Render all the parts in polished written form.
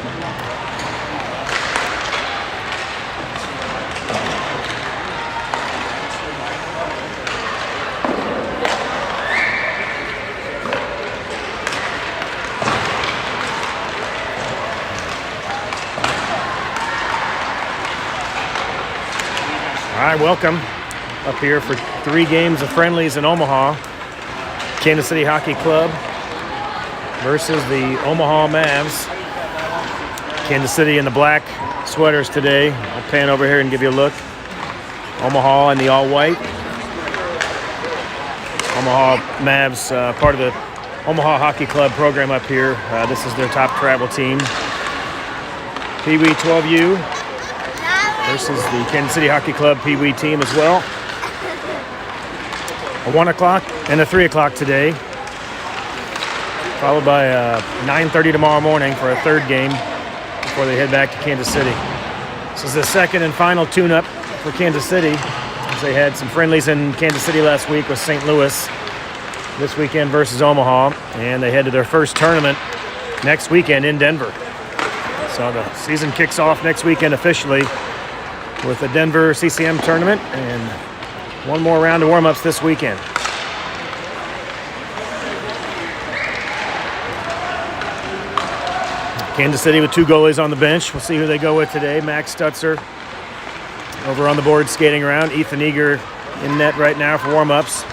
All right, welcome up here for 3 games of friendlies in Omaha. Kansas City Hockey Club versus the Omaha Mavs. Kansas City in the black sweaters today. I'll pan over here and give you a look. Omaha in the all-white. Omaha Mavs, part of the Omaha Hockey Club program up here. This is their top travel team. Pee Wee 12U versus the Kansas City Hockey Club Pee Wee team as well. A 1 o'clock and a 3 o'clock today, followed by 9:30 tomorrow morning for a 3rd game before they head back to Kansas City. This is the 2nd and final tune-up for Kansas City, as they had some friendlies in Kansas City last week with St. Louis. This weekend versus Omaha, and they head to their first tournament next weekend in Denver. So the season kicks off next weekend officially with the Denver CCM tournament and one more round of warm-ups this weekend. Kansas City with 2 goalies on the bench. We'll see who they go with today. Max Stutzer over on the board skating around. Ethan Eager in net right now for warm-ups.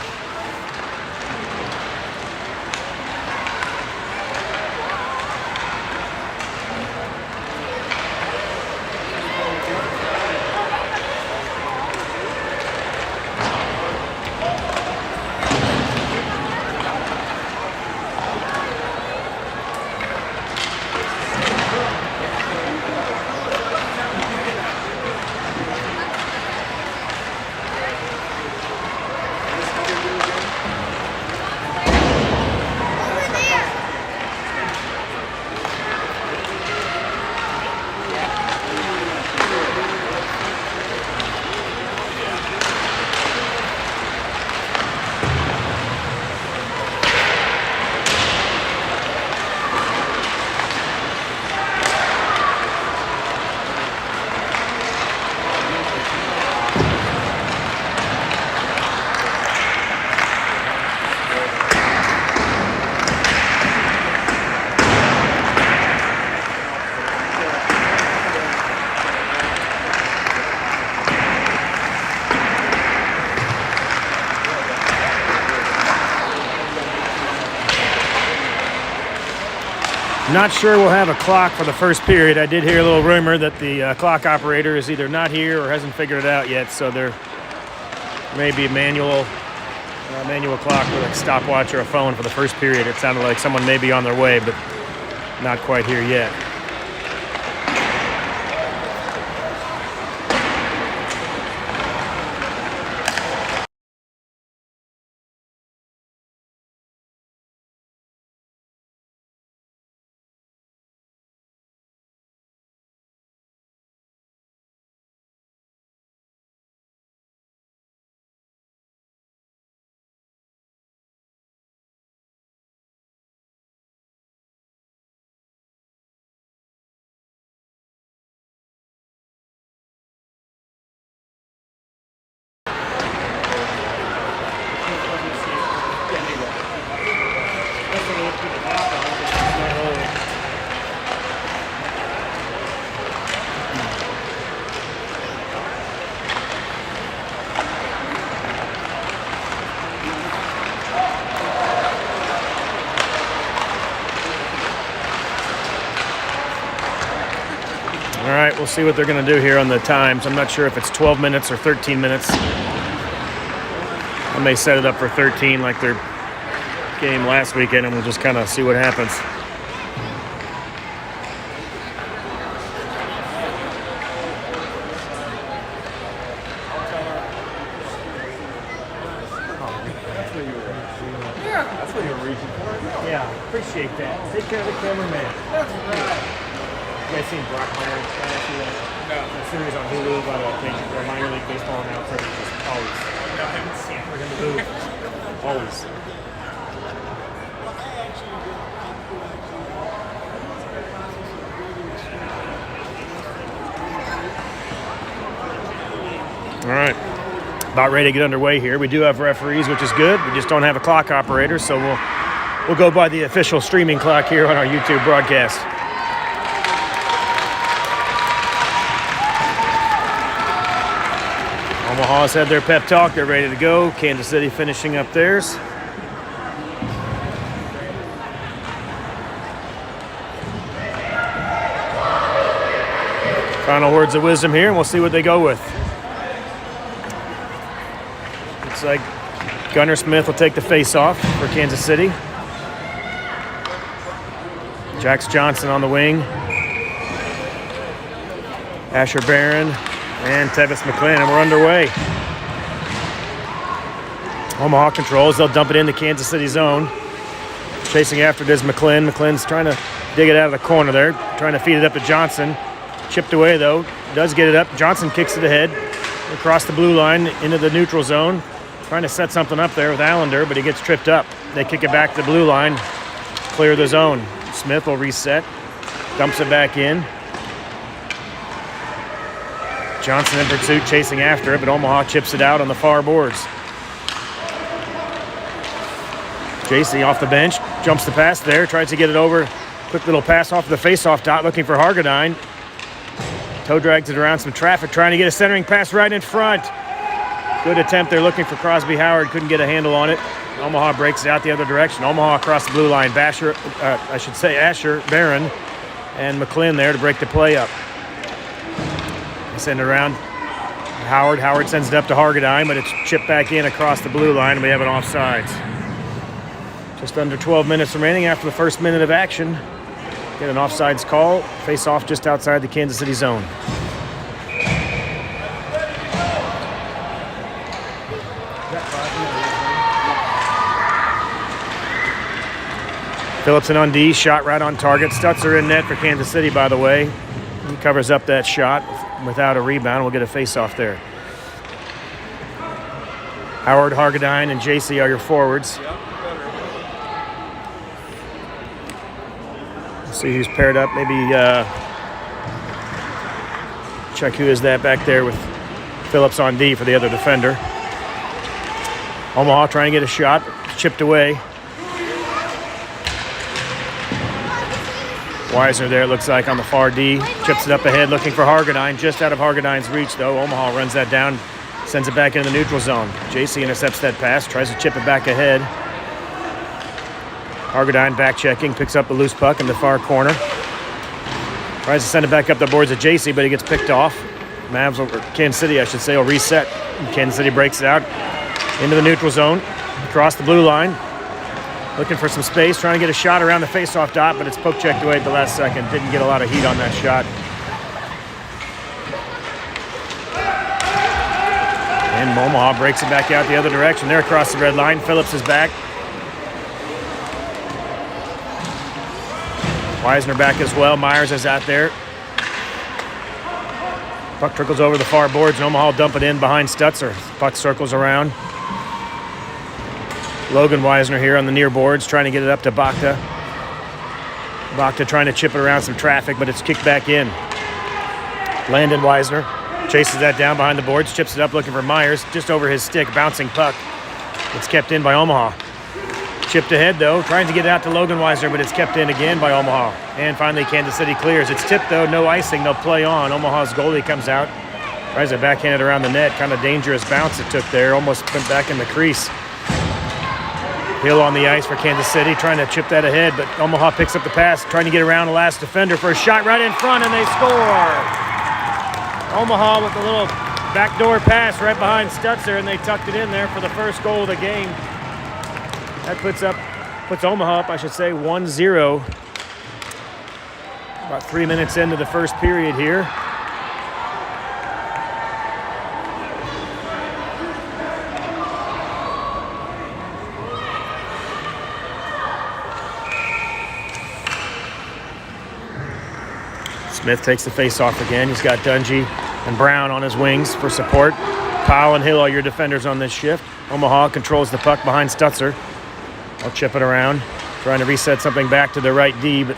Not sure we'll have a clock for the first period. I did hear a little rumor that the clock operator is either not here or hasn't figured it out yet, so there may be a manual clock with a stopwatch or a phone for the first period. It sounded like someone may be on their way, but not quite here yet. All right, we'll see what they're going to do here on the times. I'm not sure if it's 12 minutes or 13 minutes. I may set it up for 13 like their game last weekend, and we'll just kind of see what happens. That's what you were reaching for. Yeah, appreciate that. Take care of the cameraman. You guys seen Brock Meyer? That series on Hulu about a minor league baseball announcer that just always for him to move. Always. All right. About ready to get underway here. We do have referees, which is good. We just don't have a clock operator, so we'll go by the official streaming clock here on our YouTube broadcast. Omaha's had their pep talk. They're ready to go. Kansas City finishing up theirs. Final words of wisdom here, and we'll see what they go with. Looks like Gunnar Smith will take the face-off for Kansas City. Jax Johnson on the wing. Asher Barron and Tevis McClin, and we're underway. Omaha controls. They'll dump it into Kansas City zone. Chasing after it is McClin. McClin's trying to dig it out of the corner there, trying to feed it up to Johnson. Chipped away, though. Does get it up. Johnson kicks it ahead across the blue line into the neutral zone. Trying to set something up there with Allender, but he gets tripped up. They kick it back to the blue line, clear the zone. Smith will reset, dumps it back in. Johnson in pursuit, chasing after it, but Omaha chips it out on the far boards. JC off the bench, jumps the pass there, tries to get it over. Quick little pass off the face-off dot, looking for Hargadine. Toe drags it around some traffic, trying to get a centering pass right in front. Good attempt there, looking for Crosby Howard, couldn't get a handle on it. Omaha breaks it out the other direction. Omaha across the blue line. Asher Barron and McClin there to break the play up. They send it around. Howard sends it up to Hargadine, but it's chipped back in across the blue line, and we have an offsides. Just under 12 minutes remaining after the first minute of action. Get an offsides call. Face off just outside the Kansas City zone. Phillipson on D, shot right on target. Stutzer in net for Kansas City, by the way. He covers up that shot without a rebound. We'll get a face-off there. Howard, Hargadine, and JC are your forwards. Let's see who's paired up. Maybe check who is that back there with Phillips on D for the other defender. Omaha trying to get a shot, chipped away. Wisner there, looks like, on the far D. Chips it up ahead, looking for Hargadine. Just out of Hargadine's reach, though. Omaha runs that down, sends it back into the neutral zone. JC intercepts that pass, tries to chip it back ahead. Hargadine back checking, picks up a loose puck in the far corner. Tries to send it back up the boards at JC, but he gets picked off. Mavs, or Kansas City, I should say, will reset. Kansas City breaks it out into the neutral zone, across the blue line. Looking for some space, trying to get a shot around the face-off dot, but it's poke-checked away at the last second. Didn't get a lot of heat on that shot. And Omaha breaks it back out the other direction. They're across the red line. Phillips is back. Wisner back as well. Myers is out there. Puck trickles over the far boards, and Omaha dump it in behind Stutzer. Puck circles around. Logan Wisner here on the near boards, trying to get it up to Bakta. Bakta trying to chip it around some traffic, but it's kicked back in. Landon Wisner chases that down behind the boards, chips it up looking for Myers, just over his stick, bouncing puck. It's kept in by Omaha. Chipped ahead, though, trying to get it out to Logan Wisner, but it's kept in again by Omaha. And finally, Kansas City clears. It's tipped, though, no icing, they'll play on. Omaha's goalie comes out, tries to backhand it around the net. Kind of dangerous bounce it took there, almost went back in the crease. Hill on the ice for Kansas City, trying to chip that ahead, but Omaha picks up the pass, trying to get around the last defender for a shot right in front, and they score! Omaha with a little backdoor pass right behind Stutzer, and they tucked it in there for the first goal of the game. That puts Omaha up, I should say, 1-0. About 3 minutes into the first period here. Smith takes the face-off again. He's got Dungy and Brown on his wings for support. Powell and Hill are your defenders on this shift. Omaha controls the puck behind Stutzer. They'll chip it around, trying to reset something back to the right D, but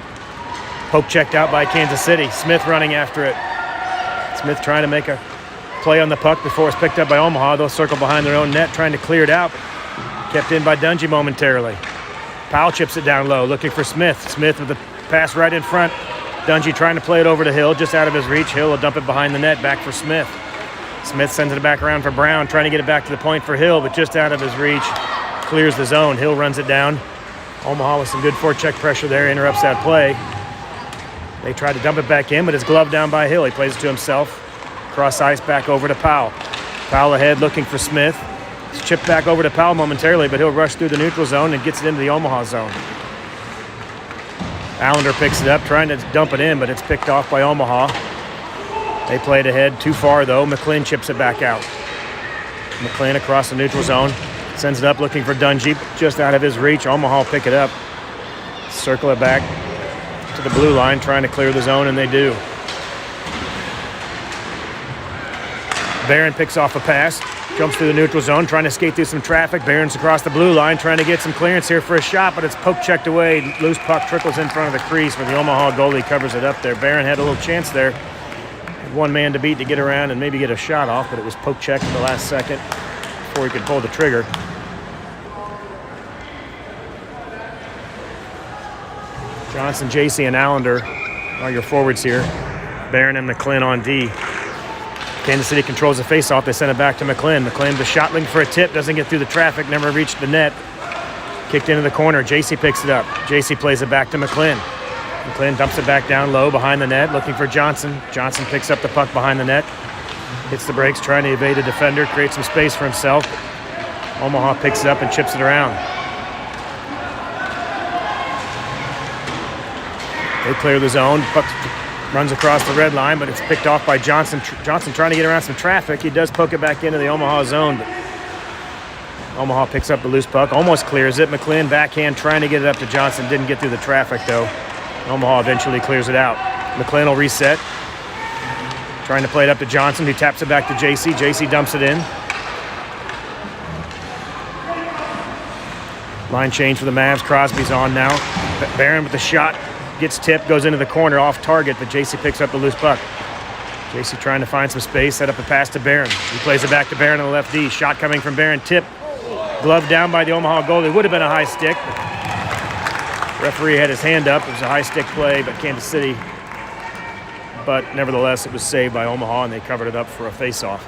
poke checked out by Kansas City. Smith running after it. Smith trying to make a play on the puck before it's picked up by Omaha. They'll circle behind their own net, trying to clear it out. Kept in by Dungy momentarily. Powell chips it down low, looking for Smith. Smith with the pass right in front. Dungy trying to play it over to Hill, just out of his reach. Hill will dump it behind the net, back for Smith. Smith sends it back around for Brown, trying to get it back to the point for Hill, but just out of his reach. Clears the zone. Hill runs it down. Omaha with some good forecheck pressure there, interrupts that play. They try to dump it back in, but it's gloved down by Hill. He plays it to himself. Cross ice back over to Powell. Powell ahead looking for Smith. It's chipped back over to Powell momentarily, but he'll rush through the neutral zone and gets it into the Omaha zone. Allender picks it up, trying to dump it in, but it's picked off by Omaha. They play it ahead too far, though. McClin chips it back out. McClin across the neutral zone. Sends it up looking for Dungy, just out of his reach. Omaha will pick it up. Circle it back to the blue line, trying to clear the zone, and they do. Barron picks off a pass, jumps through the neutral zone, trying to skate through some traffic. Barron's across the blue line, trying to get some clearance here for a shot, but it's poke checked away. Loose puck trickles in front of the crease where the Omaha goalie covers it up there. Barron had a little chance there. Had one man to beat to get around and maybe get a shot off, but it was poke checked at the last second before he could pull the trigger. Johnson, JC, and Allender are your forwards here. Barron and McClin on D. Kansas City controls the faceoff. They send it back to McClin. McClin, the shot looking for a tip, doesn't get through the traffic, never reached the net. Kicked into the corner. JC picks it up. JC plays it back to McClin. McClin dumps it back down low behind the net, looking for Johnson. Johnson picks up the puck behind the net. Hits the brakes, trying to evade a defender, creates some space for himself. Omaha picks it up and chips it around. They clear the zone. Puck runs across the red line, but it's picked off by Johnson. Johnson trying to get around some traffic. He does poke it back into the Omaha zone, but Omaha picks up the loose puck, almost clears it. McClin backhand trying to get it up to Johnson. Didn't get through the traffic, though. Omaha eventually clears it out. McClin will reset. Trying to play it up to Johnson, who taps it back to JC. JC dumps it in. Line change for the Mavs. Crosby's on now. Barron with the shot. Gets tipped, goes into the corner off target, but JC picks up the loose puck. JC trying to find some space, set up a pass to Barron. He plays it back to Barron on the left D. Shot coming from Barron, tip. Glove down by the Omaha goalie. Would have been a high stick. Referee had his hand up. It was a high stick play, but Kansas City. But nevertheless, it was saved by Omaha, and they covered it up for a face-off.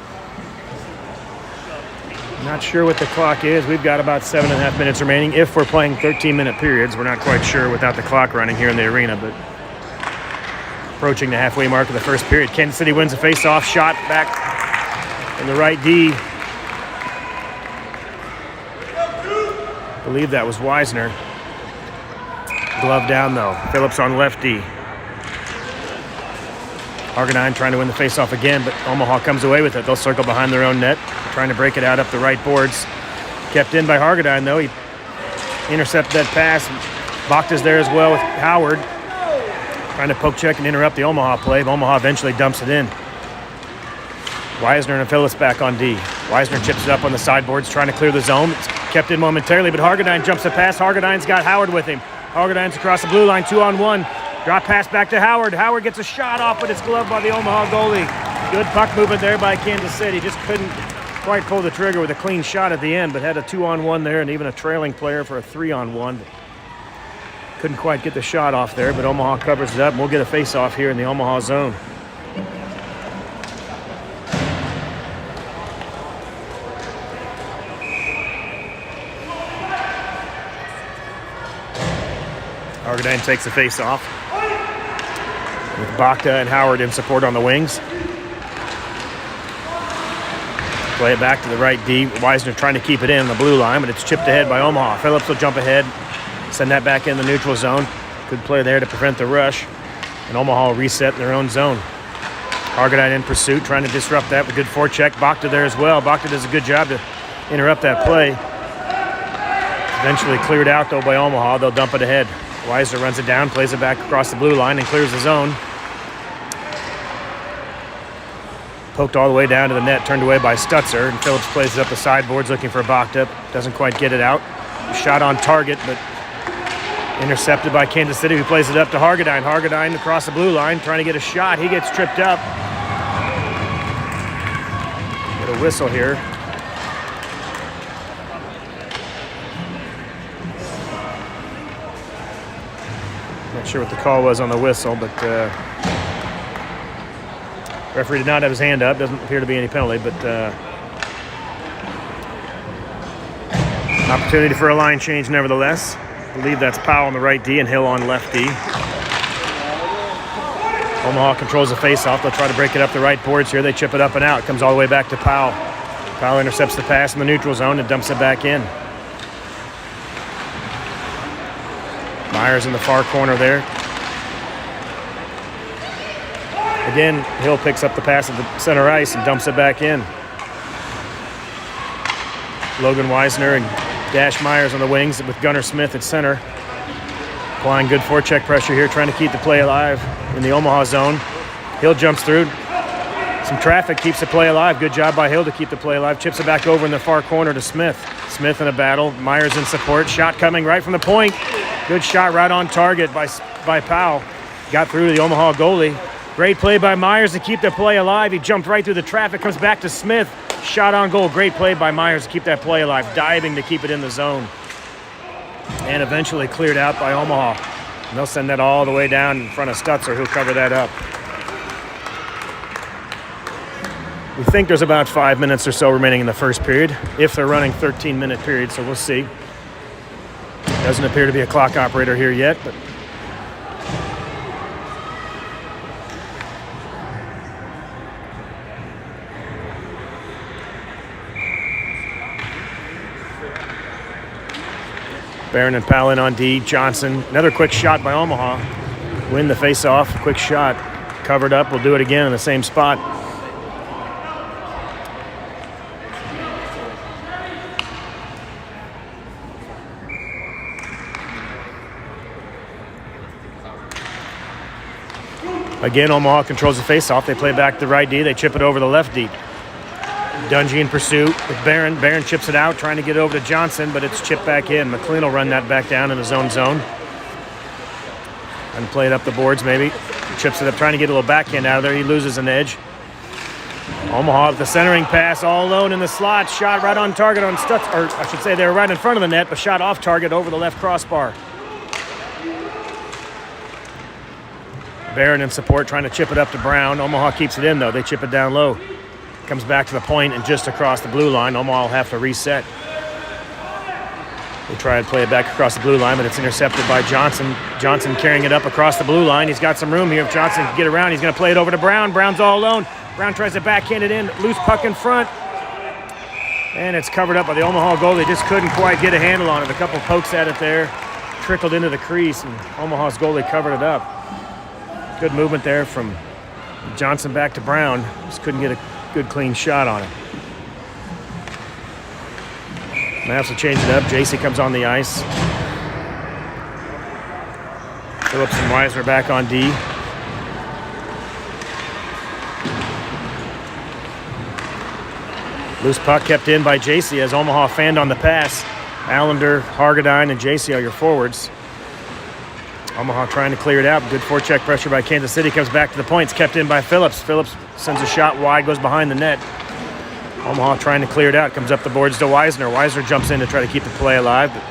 Not sure what the clock is. We've got about 7.5 minutes remaining. If we're playing 13-minute periods, we're not quite sure without the clock running here in the arena, but approaching the halfway mark of the first period. Kansas City wins the face-off. Shot back in the right D. I believe that was Weisner. Glove down, though. Phillips on left D. Argonine trying to win the face-off again, but Omaha comes away with it. They'll circle behind their own net, trying to break it out up the right boards. Kept in by Hargadine, though. He intercepted that pass. Bachta's there as well with Howard. Trying to poke check and interrupt the Omaha play. Omaha eventually dumps it in. Weisner and Phillips back on D. Weisner chips it up on the sideboards, trying to clear the zone. It's kept in momentarily, but Hargadine jumps the pass. Hargadine's got Howard with him. Hargadine's across the blue line, 2-on-1. Drop pass back to Howard. Howard gets a shot off, but it's gloved by the Omaha goalie. Good puck movement there by Kansas City. Just couldn't quite pull the trigger with a clean shot at the end, but had a 2-on-1 there and even a trailing player for a 3-on-1. Couldn't quite get the shot off there, but Omaha covers it up, and we'll get a face-off here in the Omaha zone. Argadine takes the face-off with Bachta and Howard in support on the wings. Play it back to the right D. Weisner trying to keep it in the blue line, but it's chipped ahead by Omaha. Phillips will jump ahead, send that back in the neutral zone. Good play there to prevent the rush. And Omaha will reset in their own zone. Argadine in pursuit, trying to disrupt that with good forecheck. Bachta there as well. Bachta does a good job to interrupt that play. Eventually cleared out, though, by Omaha. They'll dump it ahead. Weisner runs it down, plays it back across the blue line, and clears the zone. Poked all the way down to the net, turned away by Stutzer, and Phillips plays it up the sideboards looking for Bachta. Doesn't quite get it out. Shot on target, but intercepted by Kansas City, who plays it up to Hargadine. Hargadine across the blue line, trying to get a shot. He gets tripped up. Get a whistle here. Not sure what the call was on the whistle, but referee did not have his hand up. Doesn't appear to be any penalty, but opportunity for a line change nevertheless. I believe that's Powell on the right D and Hill on left D. Omaha controls the face-off. They'll try to break it up the right boards here. They chip it up and out. It comes all the way back to Powell. Powell intercepts the pass in the neutral zone and dumps it back in. Myers in the far corner there. Again, Hill picks up the pass at the center ice and dumps it back in. Logan Weisner and Dash Myers on the wings with Gunnar Smith at center. Applying good forecheck pressure here, trying to keep the play alive in the Omaha zone. Hill jumps through. Some traffic keeps the play alive. Good job by Hill to keep the play alive. Chips it back over in the far corner to Smith. Smith in a battle. Myers in support. Shot coming right from the point. Good shot right on target by Powell. Got through to the Omaha goalie. Great play by Myers to keep the play alive. He jumped right through the traffic, comes back to Smith. Shot on goal. Great play by Myers to keep that play alive. Diving to keep it in the zone. And eventually cleared out by Omaha. And they'll send that all the way down in front of Stutzer, who'll cover that up. We think there's about 5 minutes or so remaining in the first period, if they're running 13-minute periods, so we'll see. Doesn't appear to be a clock operator here yet, but Barron and Powell in on D. Johnson, another quick shot by Omaha. Win the face-off, quick shot. Covered up, we'll do it again in the same spot. Again, Omaha controls the face-off. They play back to the right D. They chip it over the left D. Dungy in pursuit with Barron. Barron chips it out, trying to get over to Johnson, but it's chipped back in. McLean will run that back down in his own zone. And play it up the boards maybe. Chips it up, trying to get a little backhand out of there. He loses an edge. Omaha with the centering pass all alone in the slot. Shot right on target on Stutz, or I should say they were right in front of the net, but shot off target over the left crossbar. Barron in support, trying to chip it up to Brown. Omaha keeps it in, though. They chip it down low. Comes back to the point and just across the blue line. Omaha will have to reset. They try and play it back across the blue line, but it's intercepted by Johnson. Johnson carrying it up across the blue line. He's got some room here. If Johnson can get around, he's going to play it over to Brown. Brown's all alone. Brown tries to backhand it in. Loose puck in front. And it's covered up by the Omaha goal. They just couldn't quite get a handle on it. A couple pokes at it there. Trickled into the crease, and Omaha's goalie covered it up. Good movement there from Johnson back to Brown. Just couldn't get a good, clean shot on it. Mavs will change it up. JC comes on the ice. Phillips and Weisner back on D. Loose puck kept in by JC as Omaha fanned on the pass. Allender, Hargadine, and JC are your forwards. Omaha trying to clear it out. Good forecheck pressure by Kansas City. Comes back to the points. Kept in by Phillips. Phillips sends a shot wide, goes behind the net. Omaha trying to clear it out. Comes up the boards to Weisner. Weisner jumps in to try to keep the play alive, but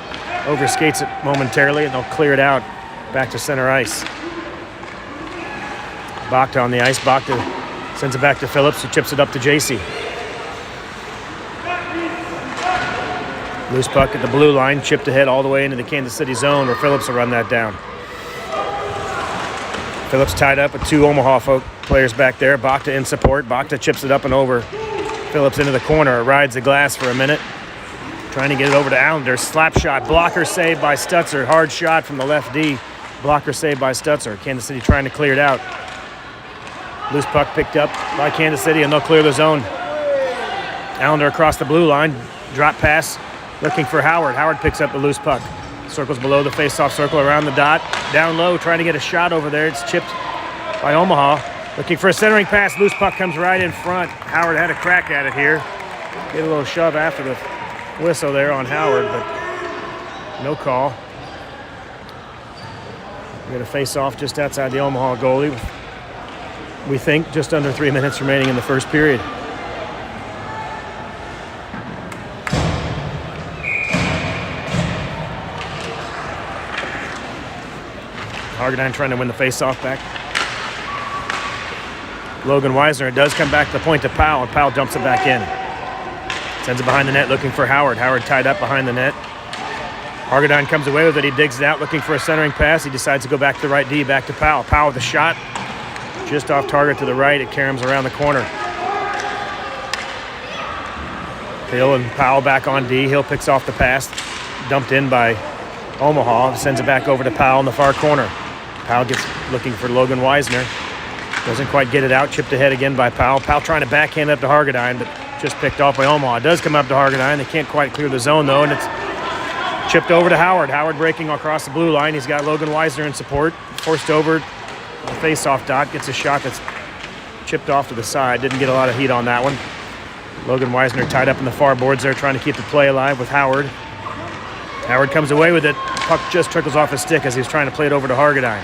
overskates it momentarily, and they'll clear it out back to center ice. Bakta on the ice. Bakta sends it back to Phillips, who chips it up to JC. Loose puck at the blue line. Chipped ahead all the way into the Kansas City zone, where Phillips will run that down. Phillips tied up with two Omaha players back there. Bakta in support. Bakta chips it up and over. Phillips into the corner. Rides the glass for a minute. Trying to get it over to Allender. Slap shot. Blocker saved by Stutzer. Hard shot from the left D. Blocker saved by Stutzer. Kansas City trying to clear it out. Loose puck picked up by Kansas City, and they'll clear the zone. Allender across the blue line. Drop pass. Looking for Howard. Howard picks up the loose puck. Circles below the face-off circle around the dot. Down low, trying to get a shot over there. It's chipped by Omaha. Looking for a centering pass. Loose puck comes right in front. Howard had a crack at it here. Get a little shove after the whistle there on Howard, but no call. We're going to face off just outside the Omaha goalie. We think just under 3 minutes remaining in the first period. Hargadine trying to win the face-off back. Logan Weisner. It does come back to the point to Powell, and Powell dumps it back in. Sends it behind the net looking for Howard. Howard tied up behind the net. Hargadine comes away with it. He digs it out looking for a centering pass. He decides to go back to the right D, back to Powell. Powell with a shot. Just off target to the right. It caroms around the corner. Hill and Powell back on D. Hill picks off the pass. Dumped in by Omaha. Sends it back over to Powell in the far corner. Powell gets looking for Logan Weisner. Doesn't quite get it out. Chipped ahead again by Powell. Powell trying to backhand up to Hargadine, but just picked off by Omaha. It does come up to Hargadine. They can't quite clear the zone, though, and it's chipped over to Howard. Howard breaking across the blue line. He's got Logan Weisner in support. Forced over the face-off dot. Gets a shot that's chipped off to the side. Didn't get a lot of heat on that one. Logan Weisner tied up in the far boards there, trying to keep the play alive with Howard. Howard comes away with it. Puck just trickles off his stick as he's trying to play it over to Hargadine.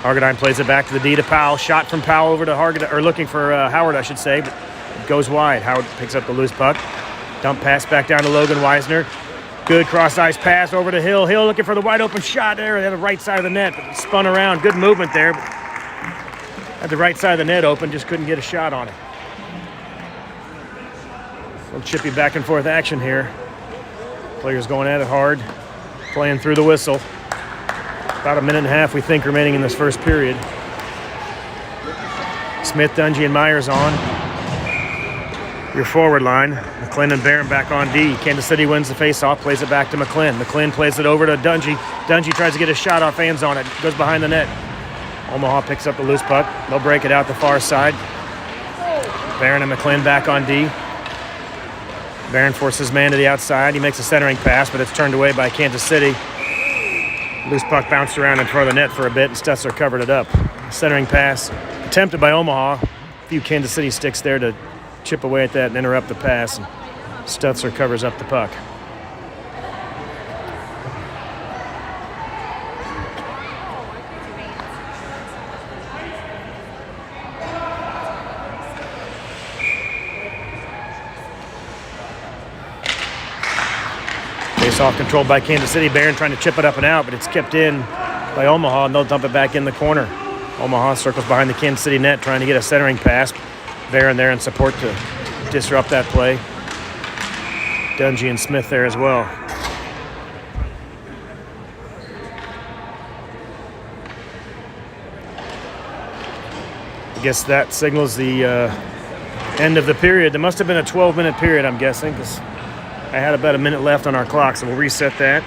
Hargadine plays it back to the D to Powell. Shot from Powell over to Hargadine, or looking for Howard, I should say, but it goes wide. Howard picks up the loose puck. Dump pass back down to Logan Weisner. Good cross-ice pass over to Hill. Hill looking for the wide-open shot there at the right side of the net, but spun around. Good movement there. But had the right side of the net open, just couldn't get a shot on it. Little chippy back and forth action here. Players going at it hard, playing through the whistle. About a minute and a half, we think, remaining in this first period. Smith, Dungy, and Myers on. Your forward line. McClin and Barron back on D. Kansas City wins the face-off, plays it back to McClin. McClin plays it over to Dungy. Dungy tries to get a shot off hands on it. Goes behind the net. Omaha picks up the loose puck. They'll break it out the far side. Barron and McClin back on D. Barron forces man to the outside. He makes a centering pass, but it's turned away by Kansas City. Loose puck bounced around in front of the net for a bit, and Stutzler covered it up. Centering pass attempted by Omaha. A few Kansas City sticks there to chip away at that and interrupt the pass. And Stutzler covers up the puck. Face-off controlled by Kansas City. Barron trying to chip it up and out, but it's kept in by Omaha, and they'll dump it back in the corner. Omaha circles behind the Kansas City net, trying to get a centering pass. Barron there in support to disrupt that play. Dungy and Smith there as well. I guess that signals the end of the period. There must have been a 12-minute period, I'm guessing, because I had about a minute left on our clock, so we'll reset that.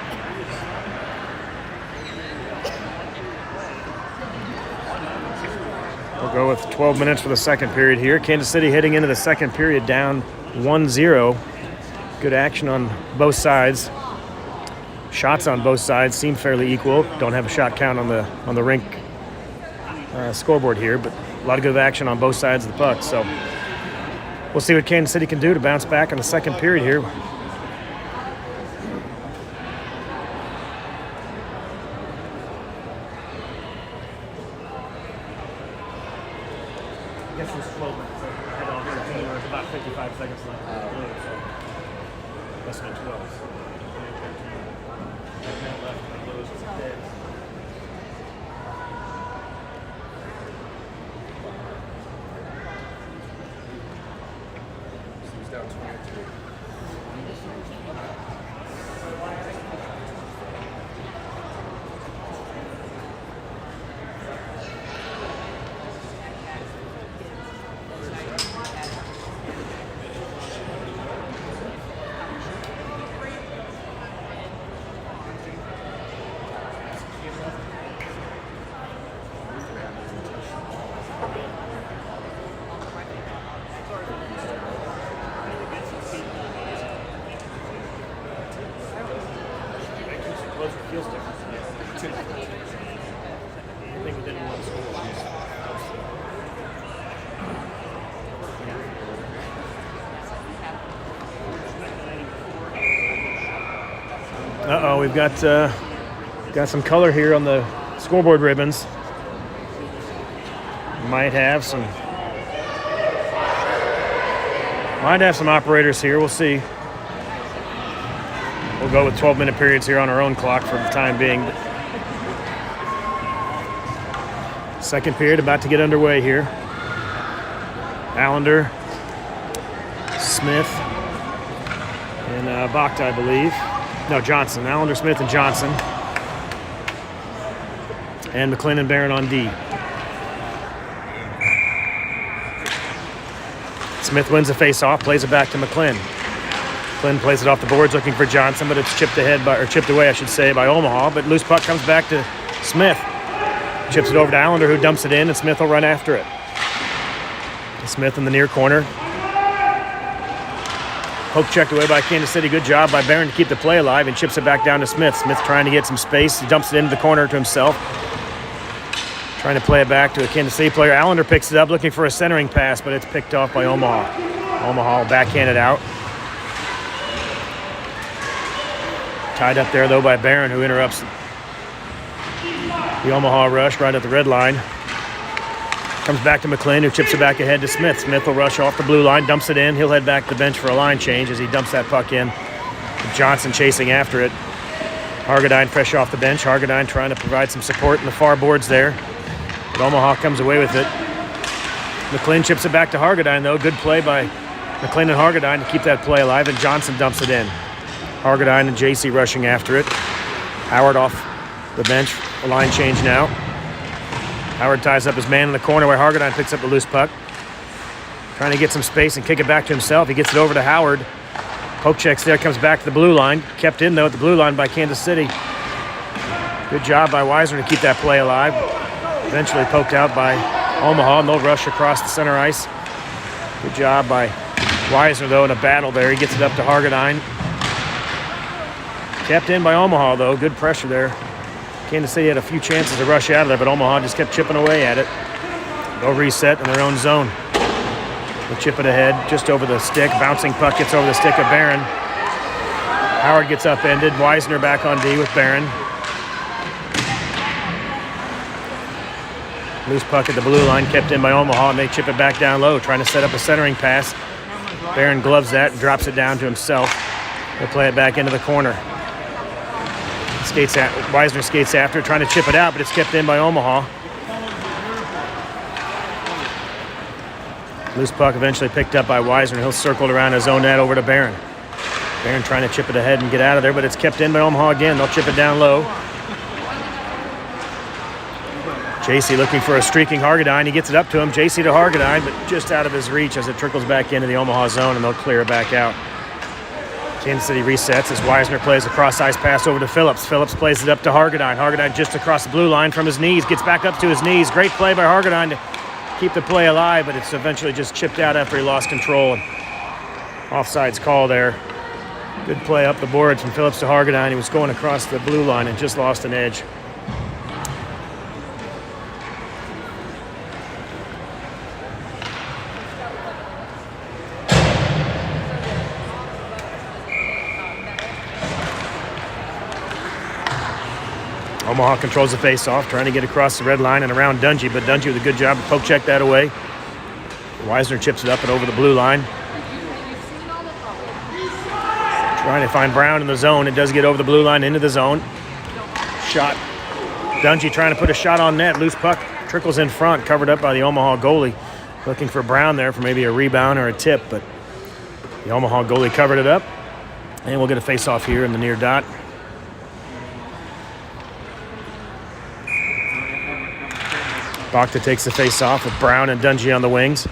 We'll go with 12 minutes for the second period here. Kansas City heading into the second period down 1-0. Good action on both sides. Shots on both sides seem fairly equal. Don't have a shot count on the rink scoreboard here, but a lot of good action on both sides of the puck. So we'll see what Kansas City can do to bounce back in the second period here. I guess it was 12 minutes. I had on 15. There was about 55 seconds left. So less than 12. He's down 22. Feels different. I think within one score. Uh-oh, we've got some color here on the scoreboard ribbons. Might have some operators here. We'll see. We'll go with 12-minute periods here on our own clock for the time being. Second period about to get underway here. Allender, Smith, and Bakhta, I believe. No, Johnson. Allender, Smith, and Johnson. And McClin and Barron on D. Smith wins the face-off, plays it back to McClin. McClin plays it off the boards looking for Johnson, but it's chipped away, I should say, by Omaha. But loose puck comes back to Smith. Chips it over to Allender, who dumps it in, and Smith will run after it. Smith in the near corner. Poke checked away by Kansas City. Good job by Barron to keep the play alive and chips it back down to Smith. Smith trying to get some space. He dumps it into the corner to himself. Trying to play it back to a Kansas City player. Allender picks it up looking for a centering pass, but it's picked off by Omaha. Omaha will backhand it out. Tied up there, though, by Barron, who interrupts the Omaha rush right at the red line. Comes back to McClin, who chips it back ahead to Smith. Smith will rush off the blue line, dumps it in. He'll head back to the bench for a line change as he dumps that puck in. Johnson chasing after it. Hargadine fresh off the bench. Hargadine trying to provide some support in the far boards there. But Omaha comes away with it. McClin chips it back to Hargadine, though. Good play by McClin and Hargadine to keep that play alive, and Johnson dumps it in. Hargadine and JC rushing after it. Howard off the bench. A line change now. Howard ties up his man in the corner where Hargadine picks up the loose puck. Trying to get some space and kick it back to himself. He gets it over to Howard. Poke checks there, comes back to the blue line. Kept in, though, at the blue line by Kansas City. Good job by Weisner to keep that play alive. Eventually poked out by Omaha, and they'll rush across the center ice. Good job by Weisner, though, in a battle there. He gets it up to Hargadine. Kept in by Omaha, though. Good pressure there. Kansas City had a few chances to rush out of there, but Omaha just kept chipping away at it. They'll reset in their own zone. They chip it ahead, just over the stick. Bouncing puck gets over the stick of Barron. Howard gets upended. Weisner back on D with Barron. Loose puck at the blue line, kept in by Omaha, and they chip it back down low, trying to set up a centering pass. Barron gloves that and drops it down to himself. They'll play it back into the corner. Weisner skates after, trying to chip it out, but it's kept in by Omaha. Loose puck eventually picked up by Weisner. He'll circle around his own net over to Barron. Barron trying to chip it ahead and get out of there, but it's kept in by Omaha again. They'll chip it down low. JC looking for a streaking Hargadine. He gets it up to him. JC to Hargadine, but just out of his reach as it trickles back into the Omaha zone, and they'll clear it back out. Kansas City resets as Weisner plays a cross-ice pass over to Phillips. Phillips plays it up to Hargadine. Hargadine just across the blue line from his knees. Gets back up to his knees. Great play by Hargadine to keep the play alive, but it's eventually just chipped out after he lost control. And offsides call there. Good play up the boards from Phillips to Hargadine. He was going across the blue line and just lost an edge. Omaha controls the face-off, trying to get across the red line and around Dungy, but Dungy with a good job to poke check that away. Weisner chips it up and over the blue line. Trying to find Brown in the zone. It does get over the blue line into the zone. Shot. Dungy trying to put a shot on net. Loose puck trickles in front, covered up by the Omaha goalie. Looking for Brown there for maybe a rebound or a tip, but the Omaha goalie covered it up. And we'll get a face-off here in the near dot. Bakhta takes the face-off with Brown and Dungy on the wings.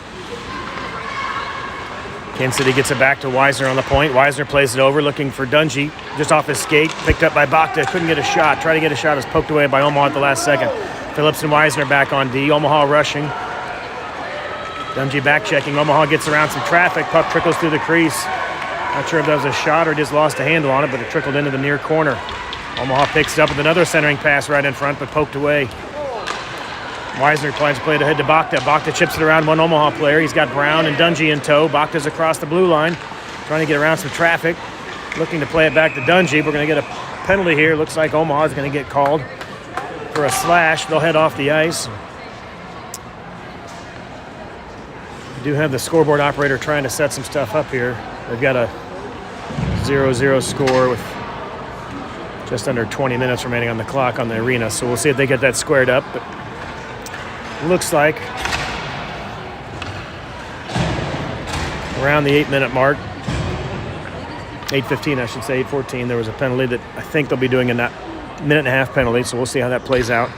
Kansas City gets it back to Weisner on the point. Weisner plays it over, looking for Dungy. Just off his skate, picked up by Bakhta. Couldn't get a shot. Tried to get a shot, was poked away by Omaha at the last second. Phillips and Weisner back on D. Omaha rushing. Dungy back checking. Omaha gets around some traffic. Puck trickles through the crease. Not sure if that was a shot or just lost a handle on it, but it trickled into the near corner. Omaha picks it up with another centering pass right in front, but poked away. Weisner plans to play it ahead to Bakhta. Bakhta chips it around one Omaha player. He's got Brown and Dungy in tow. Bakhta's across the blue line, trying to get around some traffic. Looking to play it back to Dungy. We're going to get a penalty here. Looks like Omaha's going to get called for a slash. They'll head off the ice. We do have the scoreboard operator trying to set some stuff up here. They've got a 0-0 score with just under 20 minutes remaining on the clock on the arena. So we'll see if they get that squared up. But looks like around the 8-minute mark. 8:15, I should say, 8:14. There was a penalty that I think they'll be doing a minute-and-a-half penalty, so we'll see how that plays out.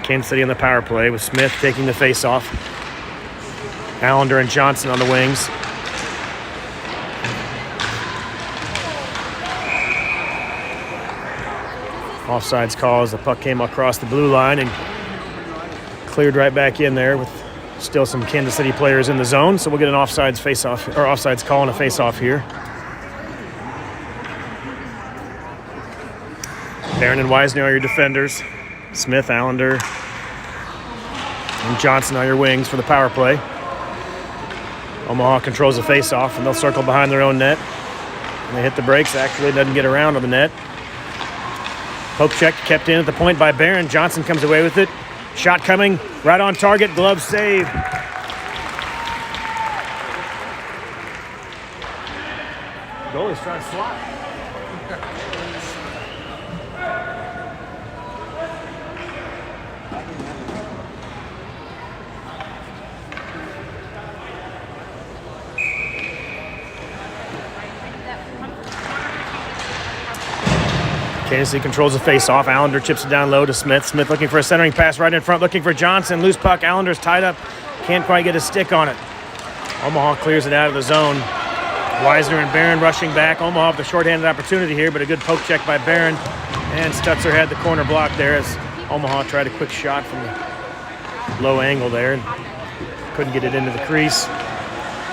Kansas City on the power play with Smith taking the face-off. Allender and Johnson on the wings. Offsides call as the puck came across the blue line and cleared right back in there with still some Kansas City players in the zone. So we'll get an offsides face-off or offsides call and a face-off here. Barron and Wisner are your defenders. Smith, Allender, and Johnson are your wings for the power play. Omaha controls the face-off, and they'll circle behind their own net. And they hit the brakes. Actually, it doesn't get around on the net. Poke check kept in at the point by Barron. Johnson comes away with it. Shot coming, right on target, glove save. Goalie's trying to slot. Kansas City controls the face-off. Allender chips it down low to Smith. Smith looking for a centering pass right in front, looking for Johnson. Loose puck. Allender's tied up. Can't quite get a stick on it. Omaha clears it out of the zone. Wisner and Barron rushing back. Omaha with a shorthanded opportunity here, but a good poke check by Barron. And Stutzer had the corner block there as Omaha tried a quick shot from the low angle there and couldn't get it into the crease.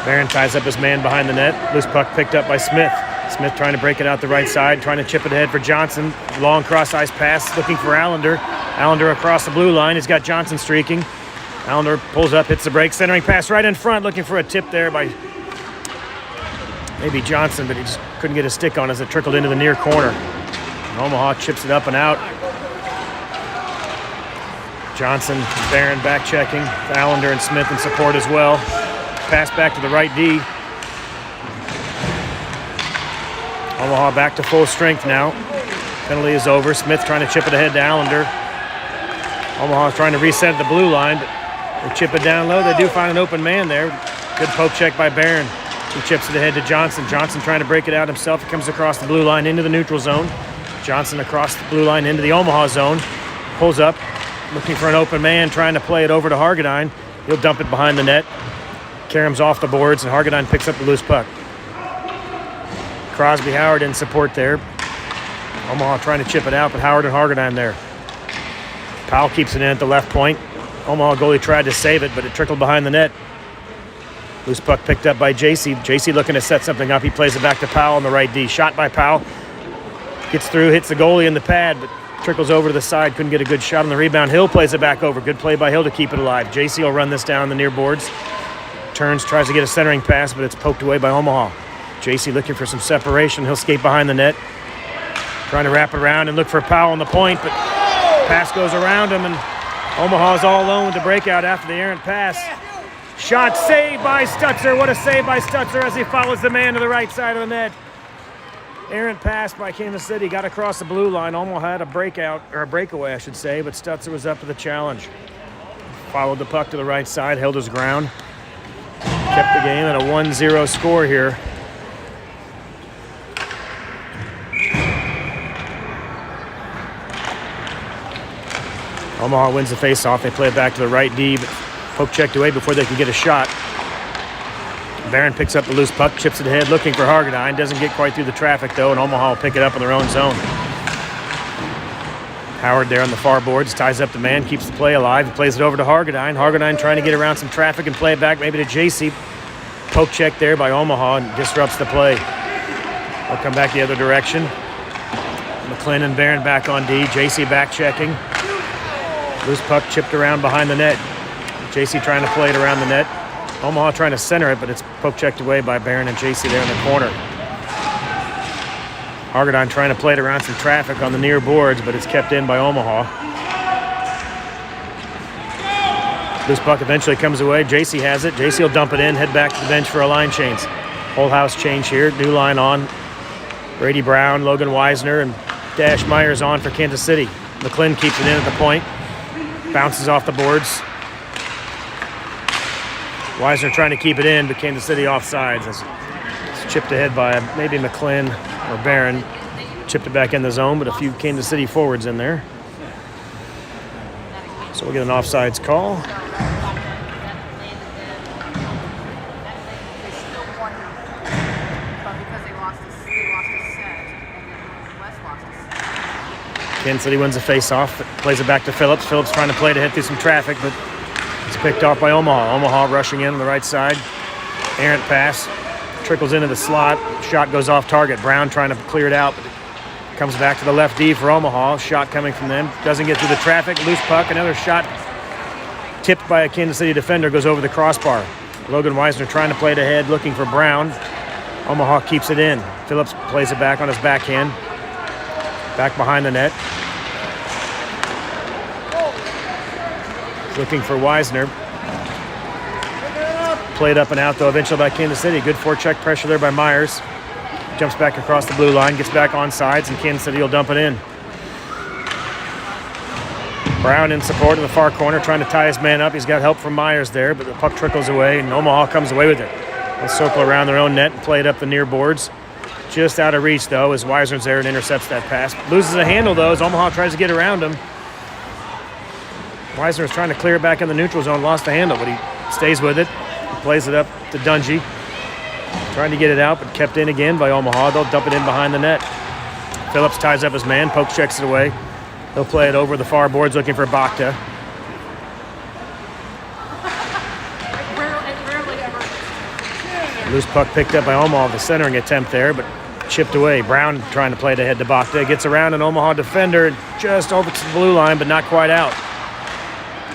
Barron ties up his man behind the net. Loose puck picked up by Smith. Smith trying to break it out the right side, trying to chip it ahead for Johnson. Long cross-ice pass, looking for Allender. Allender across the blue line. He's got Johnson streaking. Allender pulls up, hits the break, centering pass right in front, looking for a tip there by maybe Johnson, but he just couldn't get a stick on as it trickled into the near corner. And Omaha chips it up and out. Johnson, Barron back checking. Allender and Smith in support as well. Pass back to the right D. Omaha back to full strength now. Penalty is over. Smith trying to chip it ahead to Allender. Omaha's trying to reset the blue line, but they chip it down low. They do find an open man there. Good poke check by Barron. He chips it ahead to Johnson. Johnson trying to break it out himself. He comes across the blue line into the neutral zone. Johnson across the blue line into the Omaha zone. Pulls up, looking for an open man, trying to play it over to Hargadine. He'll dump it behind the net. Karam's off the boards, and Hargadine picks up the loose puck. Crosby Howard in support there. Omaha trying to chip it out, but Howard and Hargadine there. Powell keeps it in at the left point. Omaha goalie tried to save it, but it trickled behind the net. Loose puck picked up by JC. JC looking to set something up. He plays it back to Powell on the right D. Shot by Powell. Gets through, hits the goalie in the pad, but trickles over to the side. Couldn't get a good shot on the rebound. Hill plays it back over. Good play by Hill to keep it alive. JC will run this down the near boards. Turns, tries to get a centering pass, but it's poked away by Omaha. JC looking for some separation. He'll skate behind the net. Trying to wrap it around and look for Powell on the point, but pass goes around him, and Omaha's all alone with the breakout after the errant pass. Shot saved by Stutzer. What a save by Stutzer as he follows the man to the right side of the net. Errant pass by Kansas City. Got across the blue line. Omaha had a breakout, or a breakaway, I should say, but Stutzer was up to the challenge. Followed the puck to the right side, held his ground. Kept the game at a 1-0 score here. Omaha wins the faceoff. They play it back to the right D, but poke checked away before they can get a shot. Barron picks up the loose puck, chips it ahead, looking for Hargadine. Doesn't get quite through the traffic, though, and Omaha will pick it up in their own zone. Howard there on the far boards, ties up the man, keeps the play alive. He plays it over to Hargadine. Hargadine trying to get around some traffic and play it back maybe to JC. Poke check there by Omaha and disrupts the play. They'll come back the other direction. McClin and Barron back on D. JC back checking. Loose puck chipped around behind the net. JC trying to play it around the net. Omaha trying to center it, but it's poke checked away by Barron and JC there in the corner. Hargadine trying to play it around some traffic on the near boards, but it's kept in by Omaha. This puck eventually comes away. JC has it. JC will dump it in, head back to the bench for a line change. Whole house change here. New line on. Brady Brown, Logan Wisner, and Dash Myers on for Kansas City. McClin keeps it in at the point. Bounces off the boards. Wisner trying to keep it in, but Kansas City offsides. It's chipped ahead by maybe McClin or Barron. Chipped it back in the zone, but a few Kansas City forwards in there. So we'll get an offsides call. Kansas City wins the face-off, plays it back to Phillips. Phillips trying to play to hit through some traffic, but it's picked off by Omaha. Omaha rushing in on the right side. Errant pass. Trickles into the slot. Shot goes off target. Brown trying to clear it out, but it comes back to the left D for Omaha. Shot coming from them. Doesn't get through the traffic. Loose puck. Another shot tipped by a Kansas City defender. Goes over the crossbar. Logan Wisner trying to play it ahead, looking for Brown. Omaha keeps it in. Phillips plays it back on his backhand. Back behind the net. Looking for Wisner. Played up and out, though, eventually by Kansas City. Good forecheck pressure there by Myers. Jumps back across the blue line, gets back on sides, and Kansas City will dump it in. Brown in support in the far corner, trying to tie his man up. He's got help from Myers there, but the puck trickles away, and Omaha comes away with it. They'll circle around their own net and play it up the near boards. Just out of reach, though, as Wisner's there and intercepts that pass. Loses a handle, though, as Omaha tries to get around him. Wisner was trying to clear it back in the neutral zone, lost the handle, but he stays with it. He plays it up to Dungy. Trying to get it out, but kept in again by Omaha. They'll dump it in behind the net. Phillips ties up his man. Poke checks it away. He'll play it over the far boards looking for Bakta. Loose puck picked up by Omaha, the centering attempt there, but chipped away. Brown trying to play it ahead to Bakta. Gets around an Omaha defender just over to the blue line, but not quite out.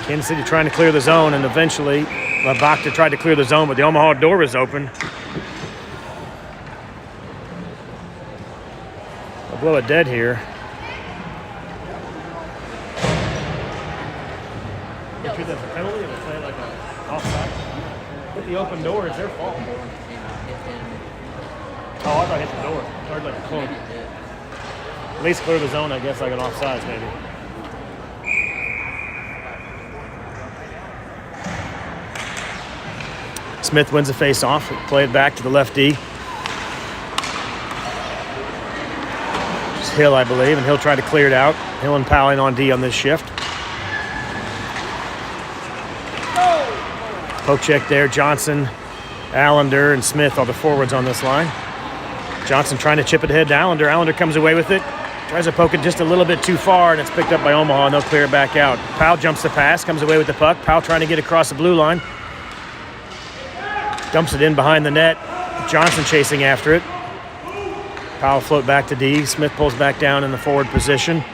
Kansas City trying to clear the zone, and eventually Bakta tried to clear the zone, but the Omaha door was open. They'll blow it dead here. They treat that as a penalty, and they play like an offside. Hit the open door, it's their fault. Oh, I thought it hit the door. It started like a clone. At least clear the zone, I guess, like an offsides maybe. Smith wins the face-off. Play it back to the left D. Just Hill, I believe, and he'll try to clear it out. Hill and Powell in on D on this shift. Poke check there. Johnson, Allender, and Smith are the forwards on this line. Johnson trying to chip it ahead to Allender. Allender comes away with it. Tries to poke it just a little bit too far, and it's picked up by Omaha, and they'll clear it back out. Powell jumps the pass, comes away with the puck. Powell trying to get across the blue line. Dumps it in behind the net. Johnson chasing after it. Powell float back to D. Smith pulls back down in the forward position.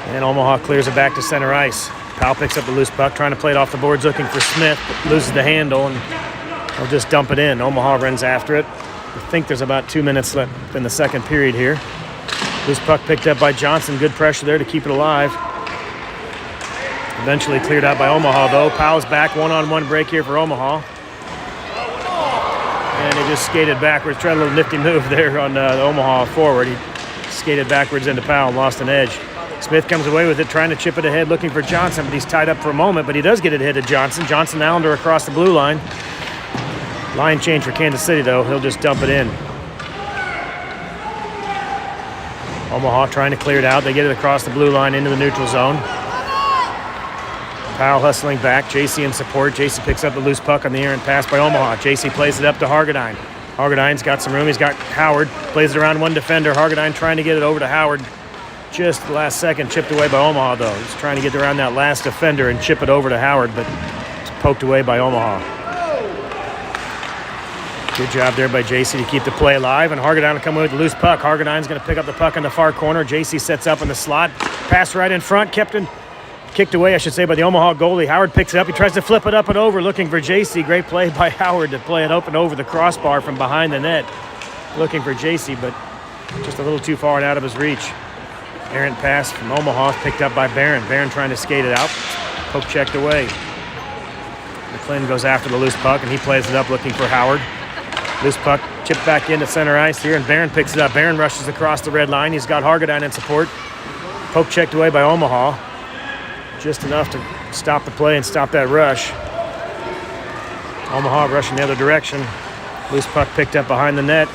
And Omaha clears it back to center ice. Powell picks up the loose puck, trying to play it off the boards, looking for Smith, but loses the handle, and he'll just dump it in. Omaha runs after it. I think there's about 2 minutes left in the second period here. Loose puck picked up by Johnson. Good pressure there to keep it alive. Eventually cleared out by Omaha, though. Powell's back, one-on-one break here for Omaha. And he just skated backwards. Tried a little nifty move there on the Omaha forward. He skated backwards into Powell and lost an edge. Smith comes away with it, trying to chip it ahead, looking for Johnson, but he's tied up for a moment, but he does get it ahead to Johnson. Johnson Allender across the blue line. Line change for Kansas City, though. He'll just dump it in. Omaha trying to clear it out. They get it across the blue line into the neutral zone. Powell hustling back. JC in support. JC picks up the loose puck on the errant pass by Omaha. JC plays it up to Hargadine. Hargadine's got some room. He's got Howard. Plays it around one defender. Hargadine trying to get it over to Howard. Just the last second, chipped away by Omaha, though. He's trying to get around that last defender and chip it over to Howard, but it's poked away by Omaha. Good job there by JC to keep the play alive, and Hargadine will come away with the loose puck. Hargadine's going to pick up the puck in the far corner. JC sets up in the slot. Pass right in front. Kicked away, I should say, by the Omaha goalie. Howard picks it up. He tries to flip it up and over, looking for JC. Great play by Howard to play it up and over the crossbar from behind the net. Looking for JC, but just a little too far and out of his reach. Errant pass from Omaha, picked up by Barron. Barron trying to skate it out. Poke checked away. McClin goes after the loose puck, and he plays it up looking for Howard. Loose puck chipped back into center ice here, and Barron picks it up. Barron rushes across the red line. He's got Hargadine in support. Poke checked away by Omaha. Just enough to stop the play and stop that rush. Omaha rushing the other direction. Loose puck picked up behind the net.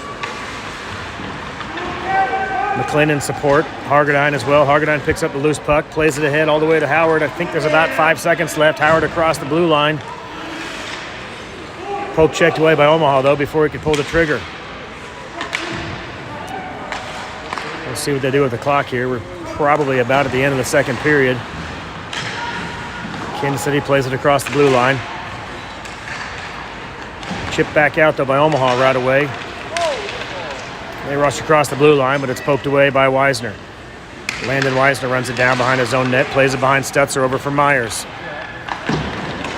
McClin in support. Hargadine as well. Hargadine picks up the loose puck, plays it ahead all the way to Howard. I think there's about 5 seconds left. Howard across the blue line. Poke checked away by Omaha, though, before he could pull the trigger. We'll see what they do with the clock here. We're probably about at the end of the second period. Kansas City plays it across the blue line. Chipped back out, though, by Omaha right away. They rush across the blue line, but it's poked away by Weisner. Landon Weisner runs it down behind his own net, plays it behind Stutzer over for Myers.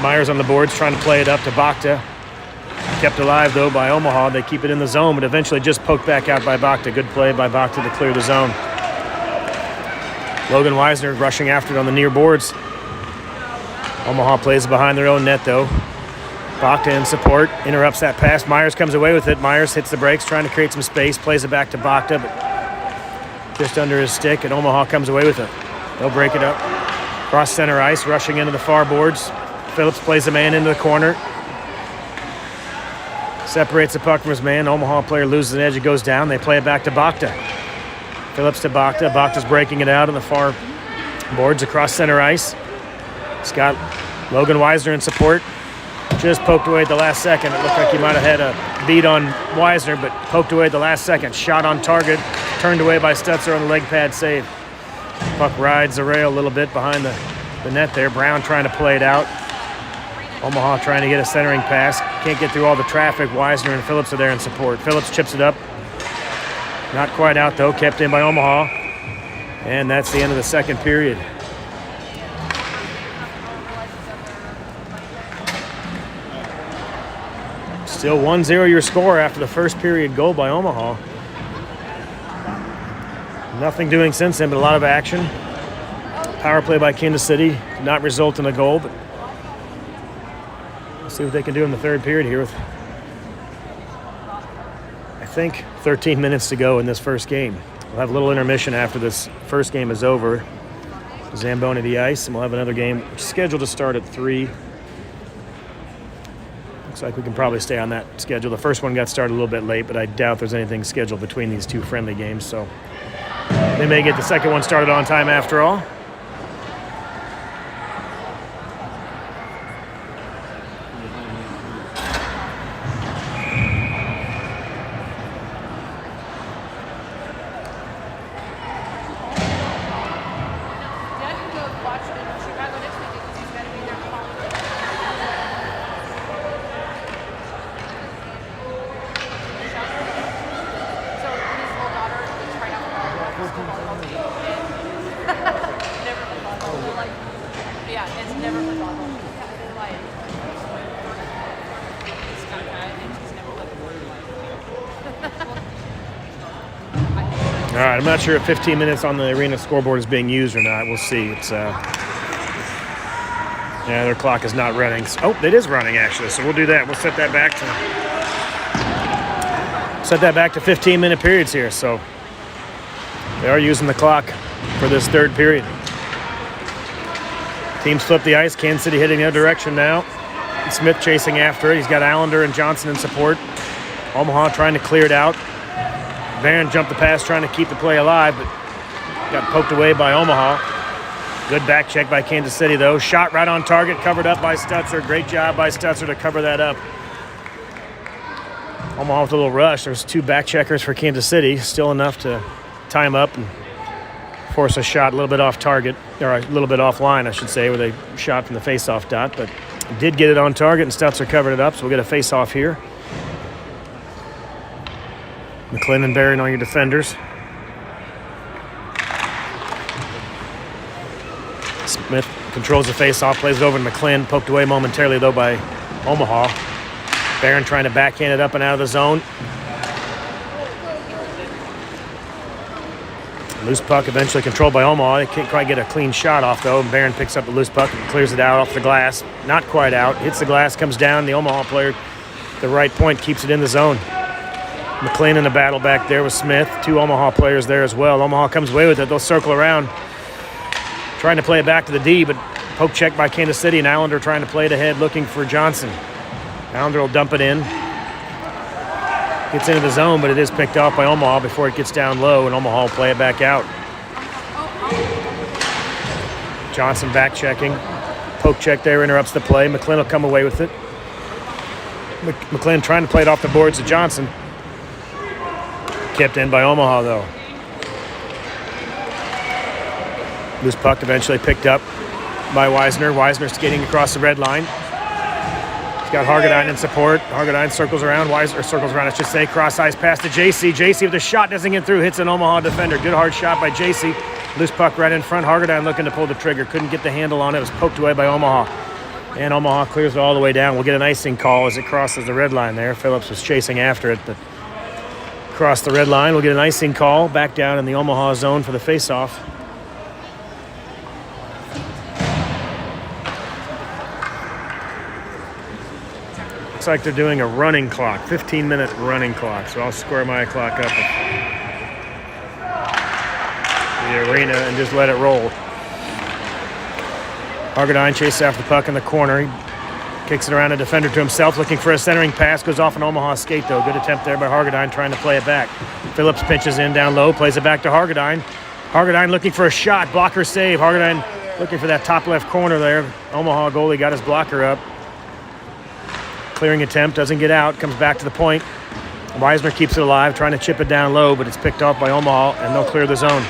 Myers on the boards trying to play it up to Bakta. Kept alive, though, by Omaha. They keep it in the zone, but eventually just poked back out by Bakta. Good play by Bakta to clear the zone. Logan Weisner rushing after it on the near boards. Omaha plays it behind their own net, though. Bakta in support, interrupts that pass. Myers comes away with it. Myers hits the brakes, trying to create some space, plays it back to Bakta, but just under his stick, and Omaha comes away with it. They'll break it up. Cross center ice, rushing into the far boards. Phillips plays a man into the corner. Separates the puck from his man. Omaha player loses an edge, it goes down. They play it back to Bakta. Phillips to Bakta. Bakta's breaking it out on the far boards across center ice. It's got Logan Weisner in support. Just poked away at the last second. It looked like he might have had a beat on Weisner, but poked away at the last second. Shot on target, turned away by Stutzer on the leg pad save. Puck rides the rail a little bit behind the net there. Brown trying to play it out. Omaha trying to get a centering pass. Can't get through all the traffic. Weisner and Phillips are there in support. Phillips chips it up. Not quite out, though. Kept in by Omaha. And that's the end of the second period. Still 1-0 your score after the first period goal by Omaha. Nothing doing since then, but a lot of action. Power play by Kansas City did not result in a goal, but we'll see what they can do in the third period here with, I think, 13 minutes to go in this first game. We'll have a little intermission after this first game is over. Zamboni the ice, and we'll have another game scheduled to start at 3. Looks like we can probably stay on that schedule. The first one got started a little bit late, but I doubt there's anything scheduled between these two friendly games, so they may get the second one started on time after all. All right, I'm not sure if 15 minutes on the arena scoreboard is being used or not. We'll see. It's yeah, their clock is not running. Oh, it is running actually. So we'll do that. We'll set that back to 15-minute periods here. So they are using the clock for this third period. Teams flip the ice. Kansas City heading the other direction now. Smith chasing after it. He's got Allender and Johnson in support. Omaha trying to clear it out. Barron jumped the pass trying to keep the play alive, but got poked away by Omaha. Good back check by Kansas City, though. Shot right on target, covered up by Stutzer. Great job by Stutzer to cover that up. Omaha with a little rush. There's 2 back checkers for Kansas City. Still enough to tie him up and force a shot a little bit off target, or a little bit offline, I should say, where they shot from the face-off dot, but did get it on target, and Stutzer covered it up, so we'll get a face-off here. McClin and Barron on your defenders. Smith controls the face-off, plays it over to McClin. Poked away momentarily, though, by Omaha. Barron trying to backhand it up and out of the zone. Loose puck eventually controlled by Omaha. They can't quite get a clean shot off, though. Barron picks up the loose puck and clears it out off the glass. Not quite out. Hits the glass, comes down. The Omaha player, the right point, keeps it in the zone. McClain in the battle back there with Smith. 2 Omaha players there as well. Omaha comes away with it. They'll circle around. trying to play it back to the D, but poke check by Kansas City, and Allender trying to play it ahead, looking for Johnson. Allender will dump it in. Gets into the zone, but it is picked off by Omaha before it gets down low, and Omaha will play it back out. Johnson back checking. Poke check there interrupts the play. McClin will come away with it. McClin trying to play it off the boards to Johnson. Kept in by Omaha, though. Loose puck eventually picked up by Wisner. Wisner skating across the red line. He's got Hargadine in support. Hargadine circles around. Wisner circles around, I should say. Cross ice pass to JC. JC with the shot doesn't get through. Hits an Omaha defender. Good hard shot by JC. Loose puck right in front. Hargadine looking to pull the trigger. Couldn't get the handle on it. It was poked away by Omaha. And Omaha clears it all the way down. We'll get an icing call as it crosses the red line there. Phillips was chasing after it, but across the red line. We'll get an icing call back down in the Omaha zone for the face-off. Looks like they're doing a running clock, 15-minute running clock. So I'll square my clock up at the arena and just let it roll. Hargadine chases after the puck in the corner. He kicks it around a defender to himself, looking for a centering pass. Goes off an Omaha skate, though. Good attempt there by Hargadine trying to play it back. Phillips pinches in down low, plays it back to Hargadine. Hargadine looking for a shot. Blocker save. Hargadine looking for that top left corner there. Omaha goalie got his blocker up. Clearing attempt, doesn't get out, comes back to the point. Wisner keeps it alive, trying to chip it down low, but it's picked off by Omaha, and they'll clear the zone.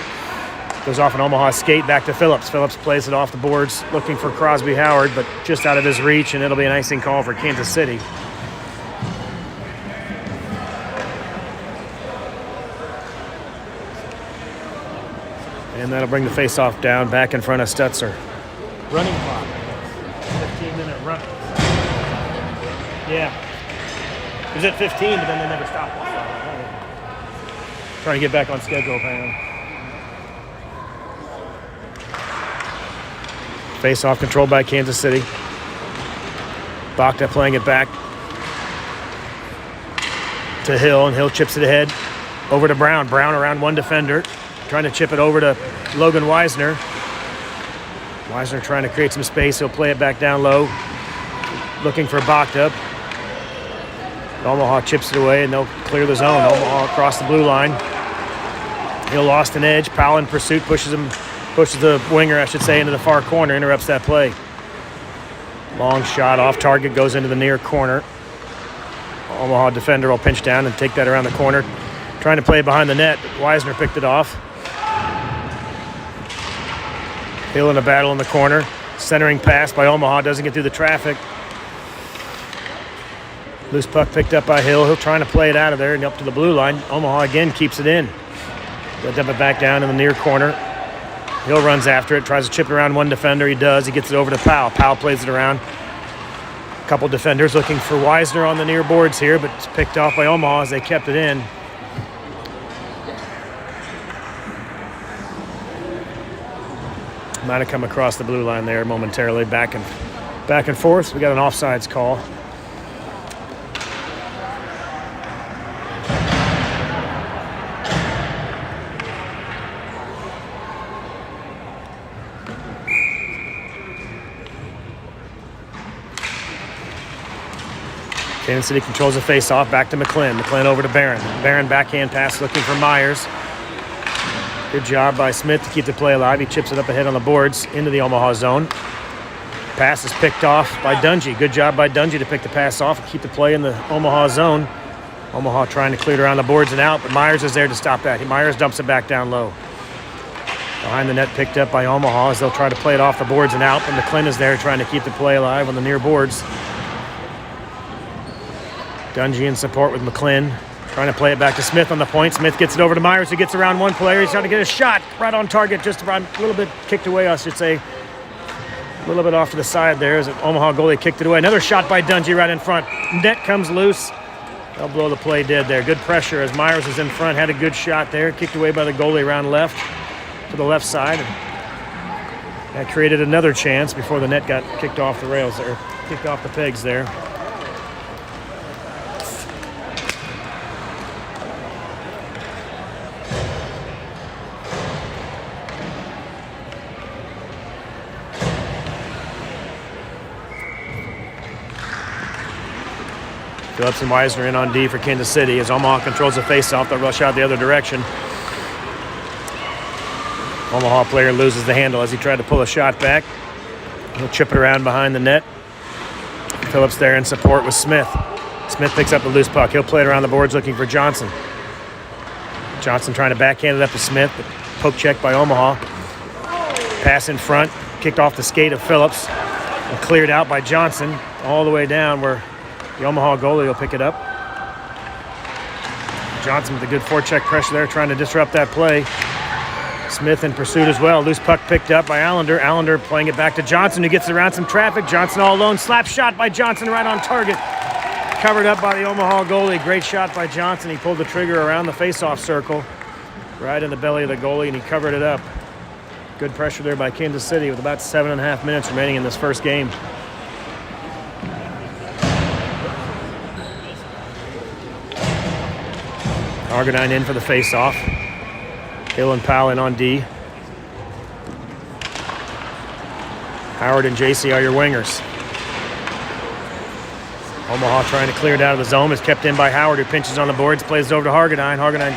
Goes off an Omaha skate back to Phillips. Phillips plays it off the boards, looking for Crosby Howard, but just out of his reach, and it'll be an icing call for Kansas City. And that'll bring the face-off down back in front of Stutzer. Running clock. 15-minute run. Yeah. It was at 15, but then they never stopped it. So, trying to get back on schedule, apparently. Face-off controlled by Kansas City. Bakta playing it back to Hill, and Hill chips it ahead over to Brown. Brown around one defender, trying to chip it over to Logan Wisner. Wisner trying to create some space. He'll play it back down low, looking for Bakta. Omaha chips it away, and they'll clear the zone. Omaha across the blue line. Hill lost an edge. Powell in pursuit pushes the winger, I should say, into the far corner, interrupts that play. Long shot off target, goes into the near corner. Omaha defender will pinch down and take that around the corner. Trying to play it behind the net. Wisner picked it off. Hill in a battle in the corner. Centering pass by Omaha, doesn't get through the traffic. Loose puck picked up by Hill. Hill trying to play it out of there and up to the blue line. Omaha again keeps it in. They'll dump it back down in the near corner. Hill runs after it, tries to chip it around one defender. He does. He gets it over to Powell. Powell plays it around. A couple defenders looking for Wisner on the near boards here, but it's picked off by Omaha as they kept it in. Might have come across the blue line there momentarily, back and forth. We got an offsides call. Kansas City controls the face-off, back to McClin. McClin over to Barron. Barron backhand pass looking for Myers. Good job by Smith to keep the play alive. He chips it up ahead on the boards into the Omaha zone. Pass is picked off by Dungy. Good job by Dungy to pick the pass off and keep the play in the Omaha zone. Omaha trying to clear it around the boards and out, but Myers is there to stop that. Myers dumps it back down low. Behind the net picked up by Omaha as they'll try to play it off the boards and out, but McClin is there trying to keep the play alive on the near boards. Dungy in support with McClin. Trying to play it back to Smith on the point. Smith gets it over to Myers, who gets around one player. He's trying to get a shot right on target, just around a little bit kicked away, I should say. A little bit off to the side there as an Omaha goalie kicked it away. Another shot by Dungy right in front. Net comes loose. They'll blow the play dead there. Good pressure as Myers was in front. Had a good shot there. Kicked away by the goalie around left to the left side. That created another chance before the net got kicked off the rails there. Kicked off the pegs there. Phillips and Wisner in on D for Kansas City. As Omaha controls the faceoff, they'll rush out the other direction. Omaha player loses the handle as he tried to pull a shot back. He'll chip it around behind the net. Phillips there in support with Smith. Smith picks up the loose puck. He'll play it around the boards looking for Johnson. Johnson trying to backhand it up to Smith. Poke check by Omaha. Pass in front. Kicked off the skate of Phillips. And cleared out by Johnson all the way down where the Omaha goalie will pick it up. Johnson with a good forecheck pressure there trying to disrupt that play. Smith in pursuit as well. Loose puck picked up by Allender. Allender playing it back to Johnson, who gets around some traffic. Johnson all alone. Slap shot by Johnson right on target. Covered up by the Omaha goalie. Great shot by Johnson. He pulled the trigger around the face-off circle. Right in the belly of the goalie, and he covered it up. Good pressure there by Kansas City with about 7.5 minutes remaining in this first game. Argonine in for the face-off. Hill and Powell in on D. Howard and JC are your wingers. Omaha trying to clear it out of the zone. Is kept in by Howard, who pinches on the boards, plays it over to Argonine. Argonine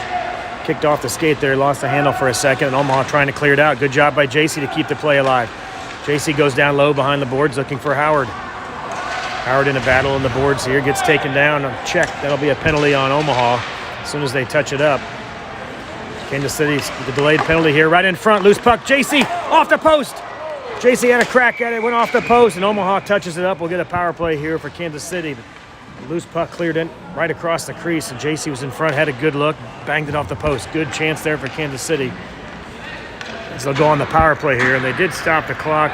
kicked off the skate there, lost the handle for a second, and Omaha trying to clear it out. Good job by JC to keep the play alive. JC goes down low behind the boards looking for Howard. Howard in a battle on the boards here, gets taken down. Check. That'll be a penalty on Omaha as soon as they touch it up. Kansas City, the delayed penalty here, right in front. Loose puck. JC off the post. JC had a crack at it, went off the post, and Omaha touches it up. We'll get a power play here for Kansas City. The loose puck cleared in right across the crease, and JC was in front, had a good look, banged it off the post. Good chance there for Kansas City. So they'll go on the power play here, and they did stop the clock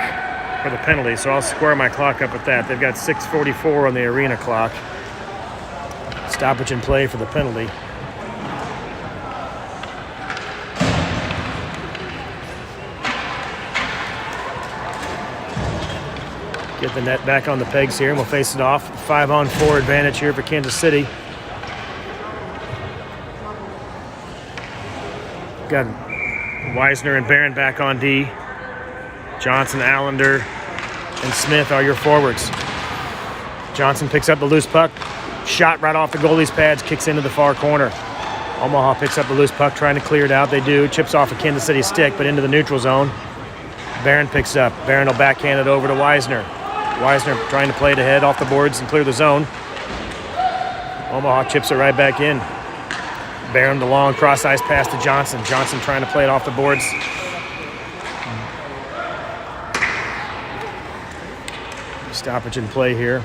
for the penalty, so I'll square my clock up with that. They've got 6:44 on the arena clock. Stoppage in play for the penalty. Get the net back on the pegs here, and we'll face it off. 5-on-4 advantage here for Kansas City. Got Wisner and Barron back on D. Johnson, Allender, and Smith are your forwards. Johnson picks up the loose puck. Shot right off the goalie's pads, kicks into the far corner. Omaha picks up the loose puck, trying to clear it out. They do. Chips off a Kansas City stick, but into the neutral zone. Barron picks up. Barron will backhand it over to Wisner. Wisner trying to play it ahead off the boards and clear the zone. Omaha chips it right back in. Barron the long cross-ice pass to Johnson. Johnson trying to play it off the boards. Stoppage in play here.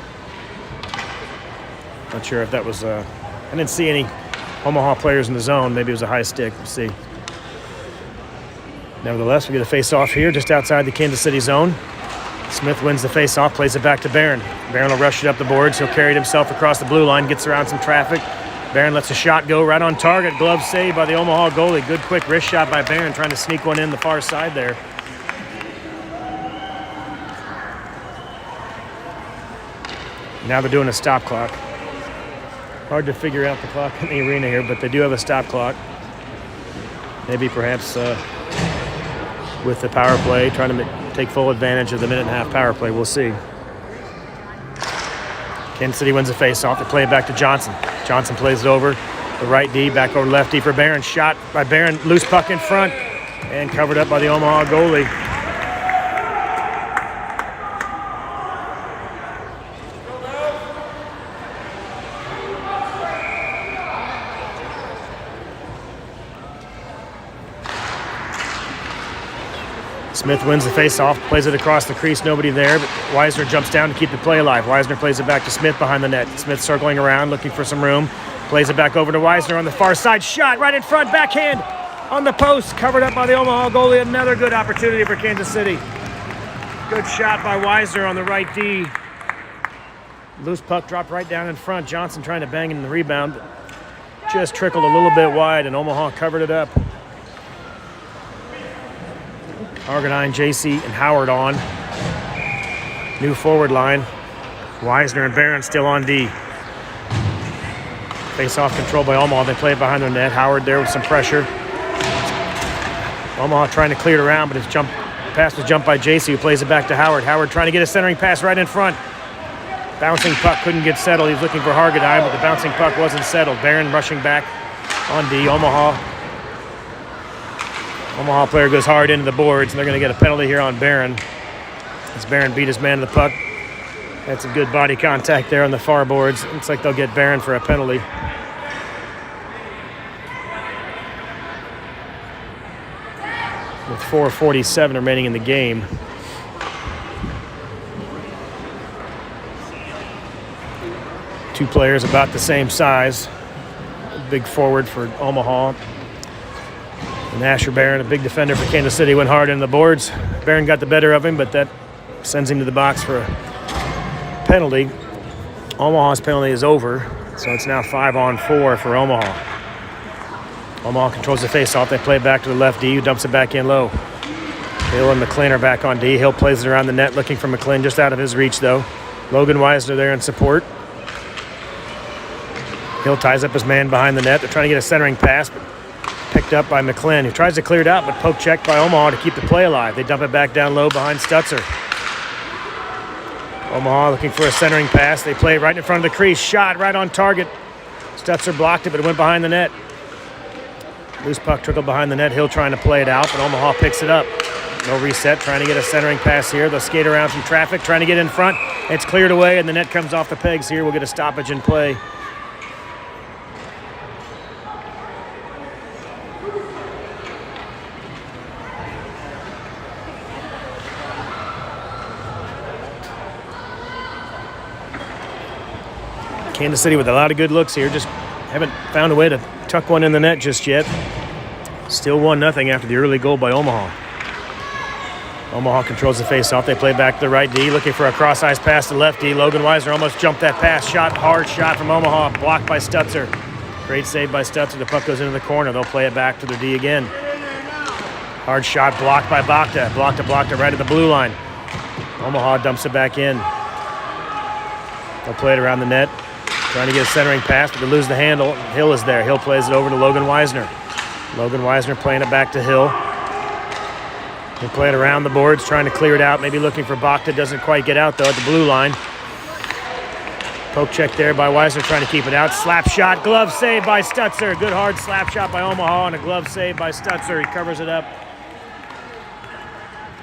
Not sure if that was I didn't see any Omaha players in the zone. Maybe it was a high stick. We'll see. Nevertheless, we get a face-off here just outside the Kansas City zone. Smith wins the face-off, plays it back to Barron. Barron will rush it up the boards. He'll carry it himself across the blue line, gets around some traffic. Barron lets a shot go right on target. Glove save by the Omaha goalie. Good quick wrist shot by Barron, trying to sneak one in the far side there. Now they're doing a stop clock. Hard to figure out the clock in the arena here, but they do have a stop clock. Maybe perhaps with the power play, trying to take full advantage of the minute-and-a-half power play. We'll see. Kansas City wins the face-off. They play it back to Johnson. Johnson plays it over the right D, back over left D for Barron. Shot by Barron, loose puck in front, and covered up by the Omaha goalie. Smith wins the face-off, plays it across the crease, nobody there, but Wisner jumps down to keep the play alive. Wisner plays it back to Smith behind the net. Smith circling around, looking for some room. Plays it back over to Wisner on the far side. Shot right in front, backhand on the post, covered up by the Omaha goalie. Another good opportunity for Kansas City. Good shot by Wisner on the right D. Loose puck dropped right down in front. Johnson trying to bang in the rebound, but just trickled a little bit wide, and Omaha covered it up. Argonine, JC, and Howard on. New forward line. Wisner and Barron still on D. Face-off control by Omaha. They play it behind the net. Howard there with some pressure. Omaha trying to clear it around, but his pass was jumped by JC, who plays it back to Howard. Howard trying to get a centering pass right in front. Bouncing puck couldn't get settled. He was looking for Hargadine, but the bouncing puck wasn't settled. Barron rushing back on D. Omaha player goes hard into the boards, and they're going to get a penalty here on Barron. As Barron beat his man to the puck. Had some good body contact there on the far boards. Looks like they'll get Barron for a penalty. With 4:47 remaining in the game. Two players about the same size. Big forward for Omaha. And Asher Barron, a big defender for Kansas City, went hard into the boards. Barron got the better of him, but that sends him to the box for a penalty. Omaha's penalty is over, so it's now 5-on-4 for Omaha. Omaha controls the face-off. They play it back to the left D, who dumps it back in low. Hill and McClain are back on D. Hill plays it around the net, looking for McClain, just out of his reach, though. Logan Weisner there in support. Hill ties up his man behind the net. They're trying to get a centering pass, but picked up by McClain, who tries to clear it out, but poke checked by Omaha to keep the play alive. They dump it back down low behind Stutzer. Omaha looking for a centering pass. They play it right in front of the crease. Shot right on target. Stutzer blocked it, but it went behind the net. Loose puck trickled behind the net. Hill trying to play it out, but Omaha picks it up. No reset, trying to get a centering pass here. They'll skate around some traffic, trying to get in front. It's cleared away, and the net comes off the pegs here. We'll get a stoppage in play. Kansas City with a lot of good looks here. Just haven't found a way to tuck one in the net just yet. Still 1-0 after the early goal by Omaha. Omaha controls the face-off. They play back to the right D, looking for a cross-ice pass to left D. Logan Weisner almost jumped that pass. Hard shot from Omaha, blocked by Stutzer. Great save by Stutzer. The puck goes into the corner. They'll play it back to the D again. Hard shot blocked by Bakta. Blocked right at the blue line. Omaha dumps it back in. They'll play it around the net. Trying to get a centering pass, but they lose the handle. Hill is there. Hill plays it over to Logan Weisner. Logan Weisner playing it back to Hill. They play it around the boards, trying to clear it out. Maybe looking for Bakta. Doesn't quite get out, though, at the blue line. Poke check there by Weisner, trying to keep it out. Slap shot, glove save by Stutzer. Good hard slap shot by Omaha, and a glove save by Stutzer. He covers it up.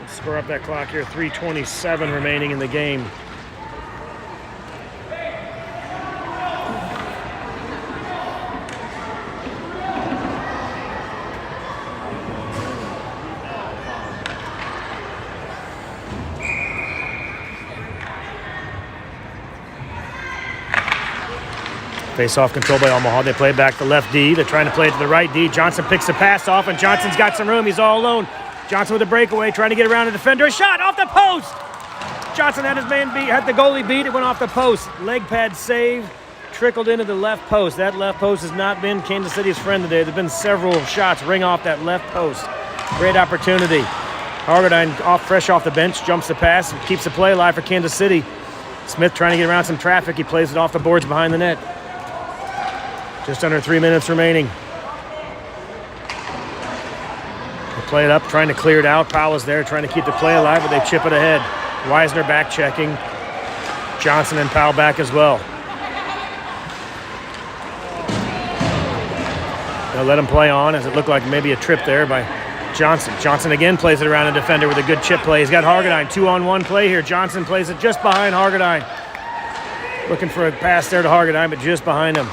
Let's score up that clock here. 3:27 remaining in the game. Face-off control by Omaha. They play it back to left D. They're trying to play it to the right D. Johnson picks the pass off, and Johnson's got some room. He's all alone. Johnson with a breakaway, trying to get around a defender. A shot off the post! Johnson had his man beat, had the goalie beat. It went off the post. Leg pad save, trickled into the left post. That left post has not been Kansas City's friend today. There've been several shots ring off that left post. Great opportunity. Hargadine fresh off the bench, jumps the pass, and keeps the play alive for Kansas City. Smith trying to get around some traffic. He plays it off the boards behind the net. Just under 3 minutes remaining. They play it up, trying to clear it out. Powell is there, trying to keep the play alive, but they chip it ahead. Weisner back checking. Johnson and Powell back as well. They'll let him play on, as it looked like maybe a trip there by Johnson. Johnson again plays it around a defender with a good chip play. He's got Hargadine, 2-on-1 play here. Johnson plays it just behind Hargadine. Looking for a pass there to Hargadine, but just behind him.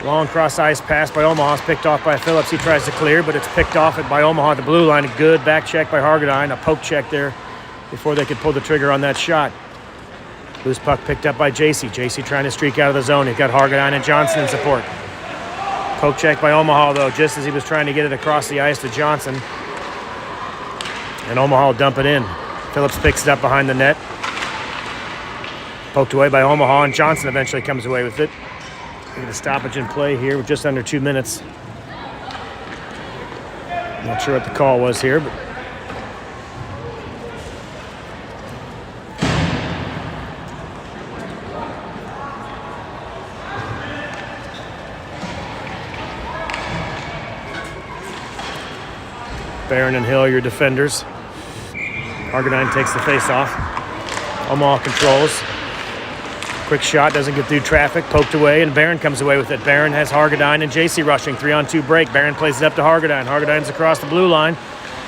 Long cross-ice pass by Omaha, picked off by Phillips. He tries to clear, but it's picked off by Omaha at the blue line. A good back check by Hargadine, a poke check there before they could pull the trigger on that shot. Loose puck picked up by JC. JC trying to streak out of the zone. He's got Hargadine and Johnson in support. Poke check by Omaha, though, just as he was trying to get it across the ice to Johnson. And Omaha will dump it in. Phillips picks it up behind the net. Poked away by Omaha, and Johnson eventually comes away with it. Get a stoppage in play here with just under 2 minutes. Not sure what the call was here, but Barron and Hill, your defenders. Hargadine takes the face off. Omaha controls. Quick shot, doesn't get through traffic, poked away, and Barron comes away with it. Barron has Hargadine and JC rushing, 3-on-2 break. Barron plays it up to Hargadine. Hargadine's across the blue line,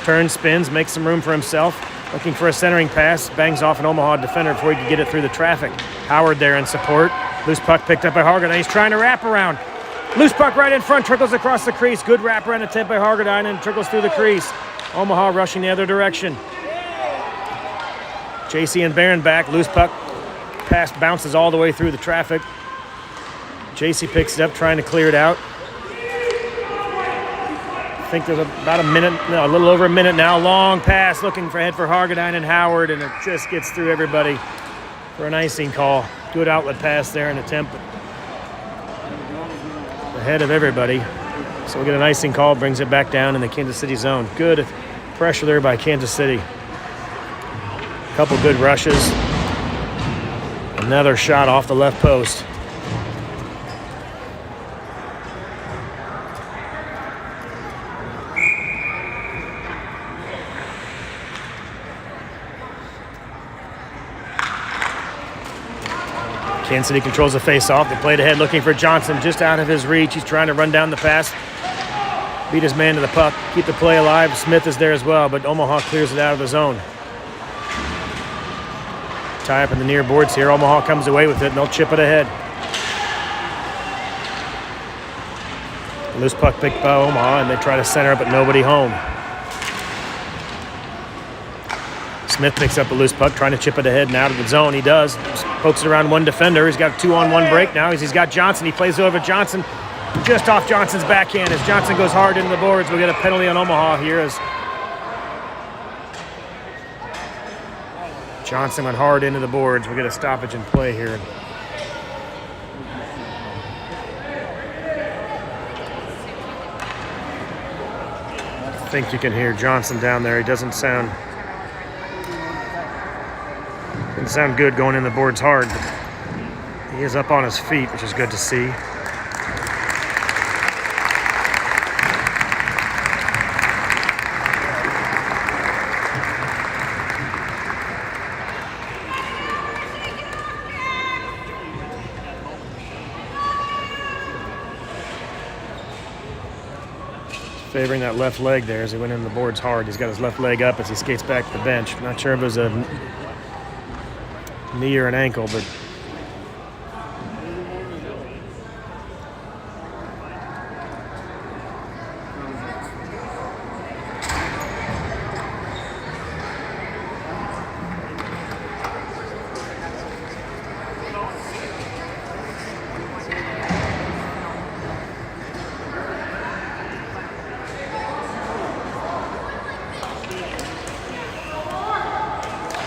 turns, spins, makes some room for himself. Looking for a centering pass, bangs off an Omaha defender before he can get it through the traffic. Howard there in support. Loose puck picked up by Hargadine. He's trying to wrap around. Loose puck right in front, trickles across the crease. Good wraparound attempt by Hargadine and trickles through the crease. Omaha rushing the other direction. JC and Barron back. Loose puck. Pass bounces all the way through the traffic. JC picks it up, trying to clear it out. I think there's about a minute, no, a little over a minute now. Long pass, looking for Hargadine and Howard, and it just gets through everybody for an icing call. Good outlet pass there, an attempt ahead of everybody. So we get an icing call, brings it back down in the Kansas City zone. Good pressure there by Kansas City. A couple good rushes. Another shot off the left post. Kansas City controls the face-off. They played ahead looking for Johnson, just out of his reach. He's trying to run down the pass, beat his man to the puck, keep the play alive. Smith is there as well, but Omaha clears it out of the zone. Tie up in the near boards here. Omaha comes away with it, and they'll chip it ahead. Loose puck picked by Omaha, and they try to center it, but nobody home. Smith picks up a loose puck, trying to chip it ahead and out of the zone. He does. Pokes it around one defender. He's got a 2-on-1 break now. He's got Johnson. He plays over Johnson, just off Johnson's backhand. As Johnson goes hard into the boards, we'll get a penalty on Omaha here as Johnson went hard into the boards. We'll get a stoppage in play here. I think you can hear Johnson down there. He doesn't sound good going in the boards hard, but he is up on his feet, which is good to see. Favoring that left leg there as he went in the boards hard. He's got his left leg up as he skates back to the bench. I'm not sure if it was a knee or an ankle, but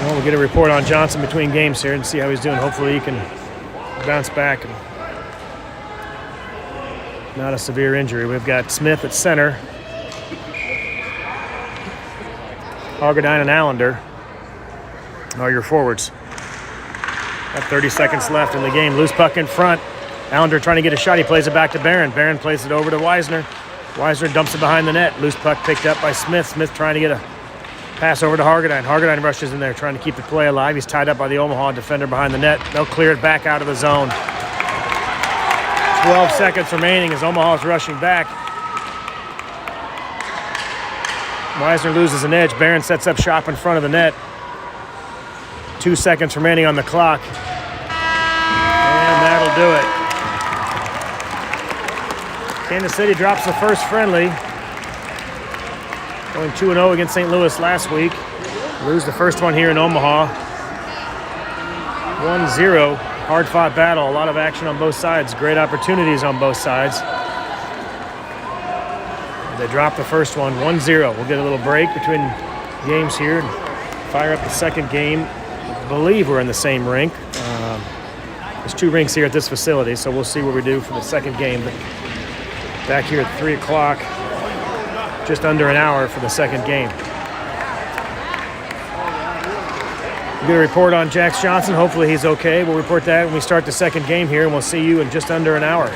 well, we'll get a report on Johnson between games here and see how he's doing. Hopefully he can bounce back. Not a severe injury. We've got Smith at center, Hargadine and Allender are your forwards. Got 30 seconds left in the game. Loose puck in front. Allender trying to get a shot. He plays it back to Barron. Barron plays it over to Weisner. Weisner dumps it behind the net. Loose puck picked up by Smith. Smith trying to get a pass over to Hargadine. Hargadine rushes in there trying to keep the play alive. He's tied up by the Omaha defender behind the net. They'll clear it back out of the zone. 12 seconds remaining as Omaha's rushing back. Weisner loses an edge. Barron sets up shop in front of the net. 2 seconds remaining on the clock. And that'll do it. Kansas City drops the first friendly. Going 2-0 against St. Louis last week. Lose the first one here in Omaha. 1-0. Hard-fought battle. A lot of action on both sides. Great opportunities on both sides. They drop the first one, 1-0. We'll get a little break between games here. Fire up the second game. I believe we're in the same rink. There's 2 rinks here at this facility, so we'll see what we do for the second game. But back here at 3 o'clock. Just under an hour for the second game. We'll get a report on Jax Johnson. Hopefully he's okay. We'll report that when we start the second game here, and we'll see you in just under an hour.